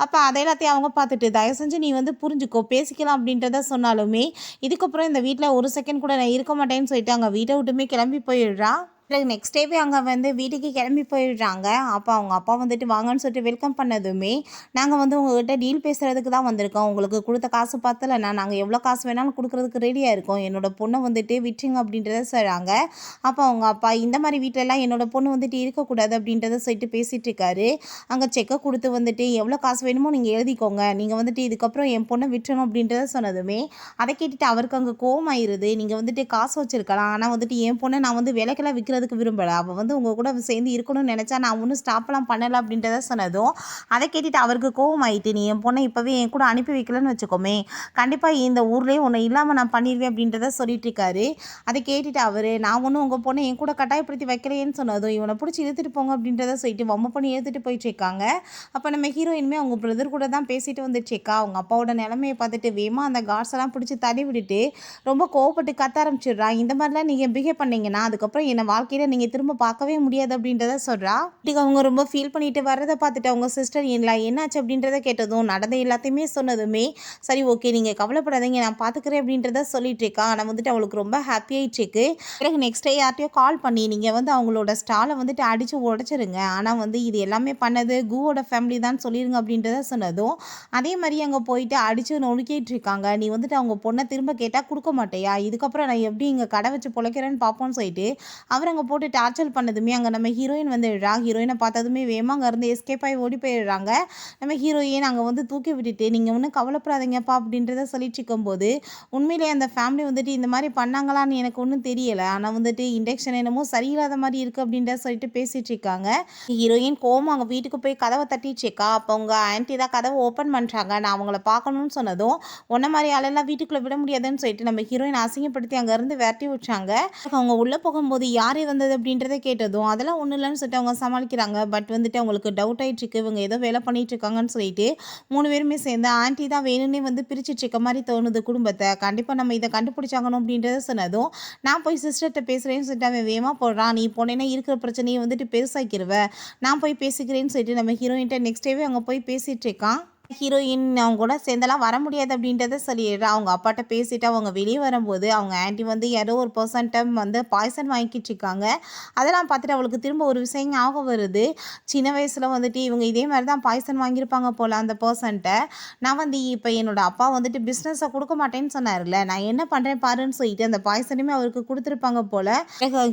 அப்போ அதை எல்லாத்தையும் அவங்க பார்த்துட்டு, தயவு செஞ்சு நீ வந்து புரிஞ்சுக்கோ, பேசிக்கலாம் அப்படின்றத சொன்னாலுமே இதுக்கப்புறம் இந்த வீட்டில் ஒரு செகண்ட் கூட நான் இருக்க மாட்டேன்னு சொல்லிட்டு அங்கே வீட்டை விட்டுமே கிளம்பி போயிடுறா. பிறகு நெக்ஸ்ட் டேவே அங்கே வந்து வீட்டுக்கு கிளம்பி போயிடுறாங்க. அப்போ அவங்க அப்பா வந்துட்டு வாங்கன்னு சொல்லிட்டு வெல்கம் பண்ணதுமே, நாங்கள் வந்து உங்கள்கிட்ட டீல் பேசுகிறதுக்கு தான் வந்திருக்கோம், உங்களுக்கு கொடுத்த காசு பார்த்தலண்ணா, நாங்கள் எவ்வளோ காசு வேணாலும் கொடுக்குறதுக்கு ரெடியாக இருக்கோம், என்னோட பொண்ணை வந்துட்டு விட்டுருங்க அப்படின்றத சொல்கிறாங்க. அப்போ அவங்க அப்பா இந்த மாதிரி வீட்டிலலாம் என்னோட பொண்ணு வந்துட்டு இருக்கக்கூடாது அப்படின்றத சொல்லிட்டு பேசிகிட்டு இருக்காரு. அங்கே செக்கை கொடுத்து வந்துட்டு எவ்வளோ காசு வேணுமோ நீங்கள் எழுதிக்கோங்க, நீங்கள் வந்துட்டு இதுக்கப்புறம் என் பொண்ணை விட்டுறணும் அப்படின்றத சொன்னதுமே அதை கேட்டுட்டு அவருக்கு அங்கே கோவமாயிருது. நீங்கள் வந்துட்டு காசு வச்சுருக்கலாம், ஆனால் வந்துட்டு என் பொண்ணை நான் வந்து விலைக்கெல்லாம் விற்கிறது விரும்பலை, அவள் வந்து உங்கள் கூட சேர்ந்து இருக்கணும்னு நினச்சா நான் ஒன்றும் ஸ்டாப்லாம் பண்ணலை அப்படின்றத சொன்னதும் அதை கேட்டுட்டு அவருக்கு கோவம் ஆகிட்டு, நீ என் பொண்ணை இப்போவே என் கூட அனுப்பி வைக்கலன்னு வச்சுக்கோமே, கண்டிப்பாக இந்த ஊர்லேயே உன்னை இல்லாமல் நான் பண்ணிடுவேன் அப்படின்றத சொல்லிட்டு இருக்காரு. அதை கேட்டுட்டு அவர், நான் ஒன்றும் உங்கள் பொண்ணை என் கூட கட்டாயப்படுத்தி வைக்கலையேன்னு சொன்னதும் இவனை பிடிச்சி இழுத்துட்டு போங்க அப்படின்றத சொல்லிட்டு வம்ம பண்ணி ஏற்றுட்டு போயிட்டு இருக்காங்க. அப்போ நம்ம ஹீரோயினுமே அவங்க பிரதர் கூட தான் பேசிட்டு வந்துட்டுருக்கா. அவங்க அப்பாவோட நிலைமையை பார்த்துட்டு வேமா அந்த கார்ட்ஸ் எல்லாம் பிடிச்சி தள்ளி விட்டுட்டு ரொம்ப கோவப்பட்டு கத்த ஆரம்பிச்சிடுறா. இந்த மாதிரிலாம் நீங்கள் பிஹேவ் பண்ணீங்கன்னா அதுக்கப்புறம் என்னை வாழ்க்கையில் நீங்கள் திரும்ப பார்க்கவே முடியாது அப்படின்றத சொல்கிறா. வீட்டுக்கு அவங்க ரொம்ப ஃபீல் பண்ணிட்டு வரதை பார்த்துட்டு அவங்க சிஸ்டர் என்னாச்சு அப்படின்றத கேட்டதும் நடந்த எல்லாத்தையுமே சொன்னதுமே சரி ஓகே நீங்கள் கவலைப்படாதீங்க நான் பார்த்துக்கிறேன் அப்படின்றத சொல்லிட்டு இருக்கா. ஆனால் வந்துட்டு அவளுக்கு ரொம்ப ஹாப்பி ஆயிடுச்சு. பிறகு நெக்ஸ்ட் டே யார்ட்டையோ கால் பண்ணி நீங்கள் வந்து அவங்களோட ஸ்டாலை வந்துட்டு அடித்து உடச்சிருங்க, ஆனால் வந்து இது எல்லாமே பண்ணது கூவோட ஃபேமிலி தான் சொல்லிடுங்க அப்படின்றத சொன்னதும் அதே மாதிரி அங்கே போயிட்டு அடித்து நொறுக்கிட்டு இருக்காங்க. நீ வந்துட்டு அவங்க பொண்ணை திரும்ப கேட்டால் கொடுக்க மாட்டேயா, இதுக்கப்புறம் நான் எப்படி இங்கே கடை வச்சு பொழைக்கிறேன்னு பார்ப்போன்னு சொல்லிட்டு அவர் அங்கே போட்டு டார்ச்சர் பண்ணதுமே அங்கே நம்ம ஹீரோயின் வந்துடுறா. ஹீரோயினை பார்த்ததுமே வேமா அங்கே இருந்து எஸ்கேப் ஆகி ஓடி போயிடுறாங்க. நம்ம ஹீரோயின் அங்கே வந்து தூக்கி விட்டுட்டு நீங்கள் ஒன்றும் கவலைப்படாதீங்கப்பா அப்படின்றத சொல்லிட்டு இருக்கும்போது உண்மையிலேயே அந்த ஃபேமிலி வந்துட்டு இந்த மாதிரி பண்ணாங்களான்னு எனக்கு ஒன்றும் தெரியலை, ஆனால் வந்துட்டு இண்டக்ஷன் என்னமோ சரியில்லாத மாதிரி இருக்குது அப்படின்ற சொல்லிட்டு பேசிகிட்டு இருக்காங்க. ஹீரோயின் கோவம் அவங்க வீட்டுக்கு போய் கதவை தட்டிச்சுக்கா. அப்போ உங்கள் ஆன்ட்டி தான் கதவை ஓப்பன் பண்ணுறாங்க. நான் அவங்கள பார்க்கணும்னு சொன்னதும் ஒன்றை மாதிரி ஆளெல்லாம் வீட்டுக்குள்ளே விட முடியாதுன்னு சொல்லிட்டு நம்ம ஹீரோயின் அசிங்கப்படுத்தி அங்கேருந்து விரட்டி வச்சாங்க. அவங்க உள்ளே போகும்போது யார் வந்தது அப்படின்றத கேட்டதும் அதெல்லாம் ஒன்றும் இல்லைன்னு சொல்லிட்டு அவங்க சமாளிக்கிறாங்க. பட் வந்துட்டு அவங்களுக்கு டவுட் ஆகிட்டுருக்கு, இவங்க ஏதோ வேலை பண்ணிட்டு இருக்காங்கன்னு சொல்லிட்டு 3 பேருமே சேர்ந்து ஆன்ட்டி தான் வேணும்னே வந்து பிரிச்சுட்டு இருக்க மாதிரி தோணுது குடும்பத்தை, கண்டிப்பாக நம்ம இதை கண்டுபிடிச்சாங்கணும் அப்படின்றத சொன்னதும் நான் போய் சிஸ்டர்கிட்ட பேசுகிறேன்னு சொல்லிட்டு அவன் வேகமாக போடுறான். நீ போனேன்னா இருக்கிற பிரச்சனையை வந்துட்டு பெருசாக்கிடுவேன், நான் போய் பேசிக்கிறேன்னு சொல்லிட்டு நம்ம ஹீரோயின்ட்ட நெக்ஸ்ட் டேவே அங்கே போய் பேசிகிட்டு இருக்கான். ஹீரோயின் அவங்க கூட சேர்ந்தெல்லாம் வர முடியாது அப்படின்றத சொல்லிடுறா. அவங்க அப்பாட்ட பேசிட்டு அவங்க வெளியே வரும்போது அவங்க ஆன்ட்டி வந்து யாரோ ஒரு பர்சன்ட்ட வந்து பாய்சன் வாங்கிட்டு இருக்காங்க. அதெல்லாம் பார்த்துட்டு அவளுக்கு திரும்ப ஒரு விஷயம் ஞாபகம் வருது. சின்ன வயசில் வந்துட்டு இவங்க இதே மாதிரி தான் பாய்சன் வாங்கியிருப்பாங்க போல் அந்த பர்சன்ட்ட. நான் வந்து இப்போ என்னோட அப்பா வந்துட்டு பிஸ்னஸை கொடுக்க மாட்டேன்னு சொன்னார்ல, நான் என்ன பண்ணுறேன் பாருன்னு சொல்லிட்டு அந்த பாய்சனுமே அவருக்கு கொடுத்துருப்பாங்க போல்.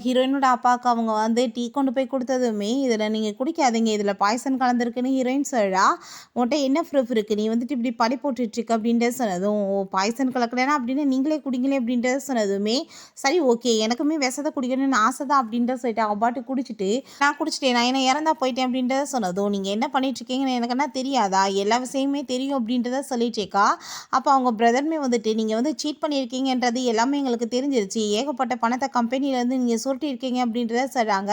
ஹீரோயினோட அப்பாவுக்கு அவங்க வந்து டீ கொண்டு போய் கொடுத்ததுமே இதில் நீங்கள் குடிக்காதீங்க, இதில் பாய்சன் கலந்துருக்குன்னு ஹீரோயின் சொல்கிறா. உன்கிட்ட என்ன ப்ரூஃப் இருக்கு, நீ வந்துட்டு இப்படி பழி போட்டுட்ருக்க அப்படின்றத சொன்னதும் ஓ பாய்சன் கலக்கலைன்னா அப்படின்னு நீங்களே குடிங்களே அப்படின்றத சொன்னதுமே சரி ஓகே எனக்குமே விஷத்தை குடிக்கணும்னு ஆசை தான் அப்படின்றத சொல்லிட்டு அவன் பாட்டு குடிச்சிட்டு நான் குடிச்சிட்டேன் நான் என்ன இறந்தா போயிட்டேன் அப்படின்றத சொன்னதும் நீங்கள் என்ன பண்ணிட்டு இருக்கீங்கன்னு எனக்கு என்ன தெரியாதா, எல்லா விஷயமே தெரியும் அப்படின்றத சொல்லிட்டேக்கா. அப்போ அவங்க பிரதர்மே வந்துட்டு நீங்கள் வந்து சீட் பண்ணியிருக்கீங்கன்றது எல்லாமே எங்களுக்கு தெரிஞ்சிருச்சு, ஏகப்பட்ட பணத்தை கம்பெனிலேருந்து நீங்கள் சுருட்டி இருக்கீங்க அப்படின்றத சொல்கிறாங்க.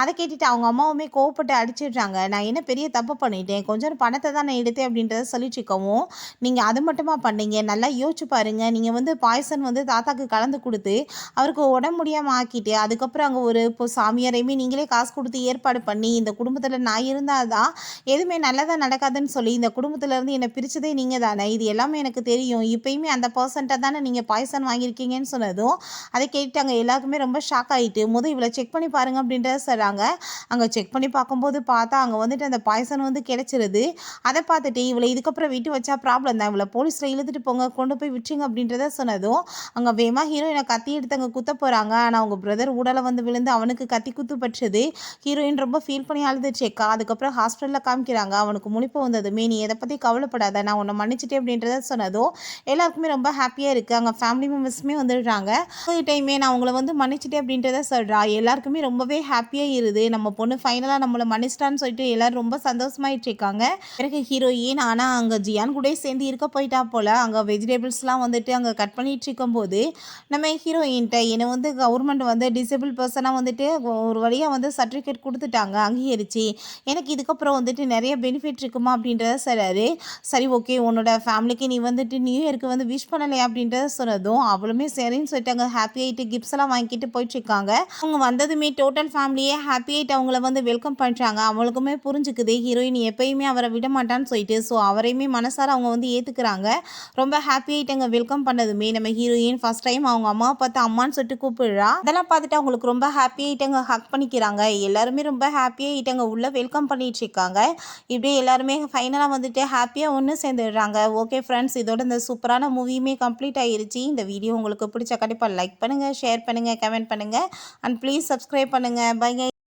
அதை கேட்டுட்டு அவங்க அம்மாவுமே கோவப்பட்டு அடிச்சிடுறாங்க. நான் என்ன பெரிய தப்பு பண்ணிட்டேன், கொஞ்சம் பணத்தை தான் நான் எடுத்தேன் அப்படின்றத சொல்லிச்சுக்கவும் நீங்கள் அது மட்டுமா பண்ணீங்க, நல்லா யோசிச்சு பாருங்க, நீங்கள் வந்து பாய்சன் வந்து தாத்தாக்கு கலந்து கொடுத்து அவருக்கு உடம்பு முடியாமல் ஆக்கிட்டு அதுக்கப்புறம் அங்கே ஒரு இப்போ சாமியாரையுமே நீங்களே காசு கொடுத்து ஏற்பாடு பண்ணி இந்த குடும்பத்தில் நான் இருந்தால் தான் எதுவுமே நல்லதாக நடக்காதுன்னு சொல்லி இந்த குடும்பத்திலேருந்து என்னை பிரித்ததே நீங்கள் தானே, இது எல்லாமே எனக்கு தெரியும், இப்போயுமே அந்த பர்சன்ட்டை தானே நீங்கள் பாய்சன் வாங்கியிருக்கீங்கன்னு சொன்னதும் அதை கேட்டு அங்கே எல்லாருக்குமே ரொம்ப ஷாக் ஆகிட்டு இவ்வளோ செக் பண்ணி பாருங்க அப்படின்றத சொல்கிறாங்க. அங்கே செக் பண்ணி பார்க்கும்போது பார்த்தா அங்கே வந்துட்டு அந்த பாய்சன் வந்து கிடைச்சிருது. அதை பார்த்துட்டு இவளை இதுக்கப்புறம் விட்டு வச்சா ப்ராப்ளம் தான், இவளை போலீஸில் இழுத்துட்டு போங்க கொண்டு போய் விட்டுருங்க அப்படின்றத சொன்னதும் அங்கே வேமா ஹீரோயினை கத்தி எடுத்து அங்கே குத்த போகிறாங்க. ஆனால் அவங்க பிரதர் உடலை வந்து விழுந்து அவனுக்கு கத்தி குத்து பட்டுது. ஹீரோயின் ரொம்ப ஃபீல் பண்ணி அழுதுச்சேக்கா. அதுக்கப்புறம் ஹாஸ்பிட்டலில் காமிக்கிறாங்க. அவனுக்கு முழிப்பு வந்ததுமே நீ எதை பற்றி கவலைப்படாத நான் உன்னை மன்னிச்சிட்டேன் அப்படின்றத சொன்னதும் எல்லாருக்குமே ரொம்ப ஹாப்பியாக இருக்குது. அங்கே ஃபேமிலி மெம்பர்ஸுமே வந்துடுறாங்க. டைமே நான் அவங்கள வந்து மன்னிச்சிட்டேன் அப்படின்றத சொல்கிறா. எல்லாருக்குமே ரொம்பவே ஹாப்பியாக இருது, நம்ம பொண்ணு ஃபைனலாக நம்மளை மன்னிச்சிட்டான்னு சொல்லிட்டு எல்லாரும் ரொம்ப சந்தோஷமாயிட்டு இருக்காங்க. பிறகு ஹீரோயின் ஆனால் அங்கே ஜியான் கூட சேர்ந்து இருக்க போயிட்டா போல். அங்கே வெஜிடபிள்ஸ்லாம் வந்துட்டு அங்கே கட் பண்ணிட்டு இருக்கும்போது நம்ம ஹீரோயின்ட்ட என்னை வந்து கவர்மெண்ட் வந்து டிசேபிள் பர்சனாக வந்துட்டு ஒரு வழியாக வந்து சர்டிஃபிகேட் கொடுத்துட்டாங்க அங்கீகரிச்சு, எனக்கு இதுக்கப்புறம் வந்துட்டு நிறைய பெனிஃபிட் இருக்குமா அப்படின்றத சொல்கிறாரு. சரி ஓகே உன்னோட ஃபேமிலிக்கு நீ வந்துட்டு நியூ இயருக்கு வந்து விஷ் பண்ணலையா அப்படின்றத சொன்னதும் அவளுமே சரின்னு சொல்லிட்டு அங்கே ஹாப்பி ஆகிட்டு கிஃப்ட்ஸ் எல்லாம் வாங்கிட்டு போயிட்டுருக்காங்க. அவங்க வந்ததுமே டோட்டல் ஃபேமிலியே ஹாப்பி ஆகிட்டு அவங்கள வந்து வெல்கம் பண்ணுறாங்க. அவளுக்குமே புரிஞ்சுக்குது ஹீரோயின் எப்பயுமே அவரை விட மாட்டான்னு சொல்லிட்டு. ஸோ அவரையுமே மனசார அவங்க வந்து ஏற்றுக்கிறாங்க. ரொம்ப ஹாப்பி ஆகிட்டாங்க வெல்கம் பண்ணதுமே. நம்ம ஹீரோயின் ஃபஸ்ட் டைம் அவங்க அம்மாவை பார்த்து அம்மான்னு சொல்லிட்டு கூப்பிடுறா. அதெல்லாம் பார்த்துட்டு அவங்களுக்கு ரொம்ப ஹாப்பி ஆகிட்டாங்க, ஹக் பண்ணிக்கிறாங்க. எல்லாருமே ரொம்ப ஹாப்பி ஆகிட்டாங்க, உள்ளே வெல்கம் பண்ணிட்டு இருக்காங்க. இப்படியே எல்லாருமே ஃபைனலாக வந்துட்டு ஹாப்பியாக ஒன்று சேர்ந்துடுறாங்க. ஓகே ஃப்ரெண்ட்ஸ், இதோட இந்த சூப்பரான மூவியுமே கம்ப்ளீட் ஆகிருச்சு. இந்த வீடியோ உங்களுக்கு பிடிச்ச கண்டிப்பாக லைக் பண்ணுங்கள், ஷேர் பண்ணுங்கள், கமெண்ட் பண்ணுங்கள் அண்ட் ப்ளீஸ் சப்ஸ்கிரைப் பண்ணுங்கள். பை.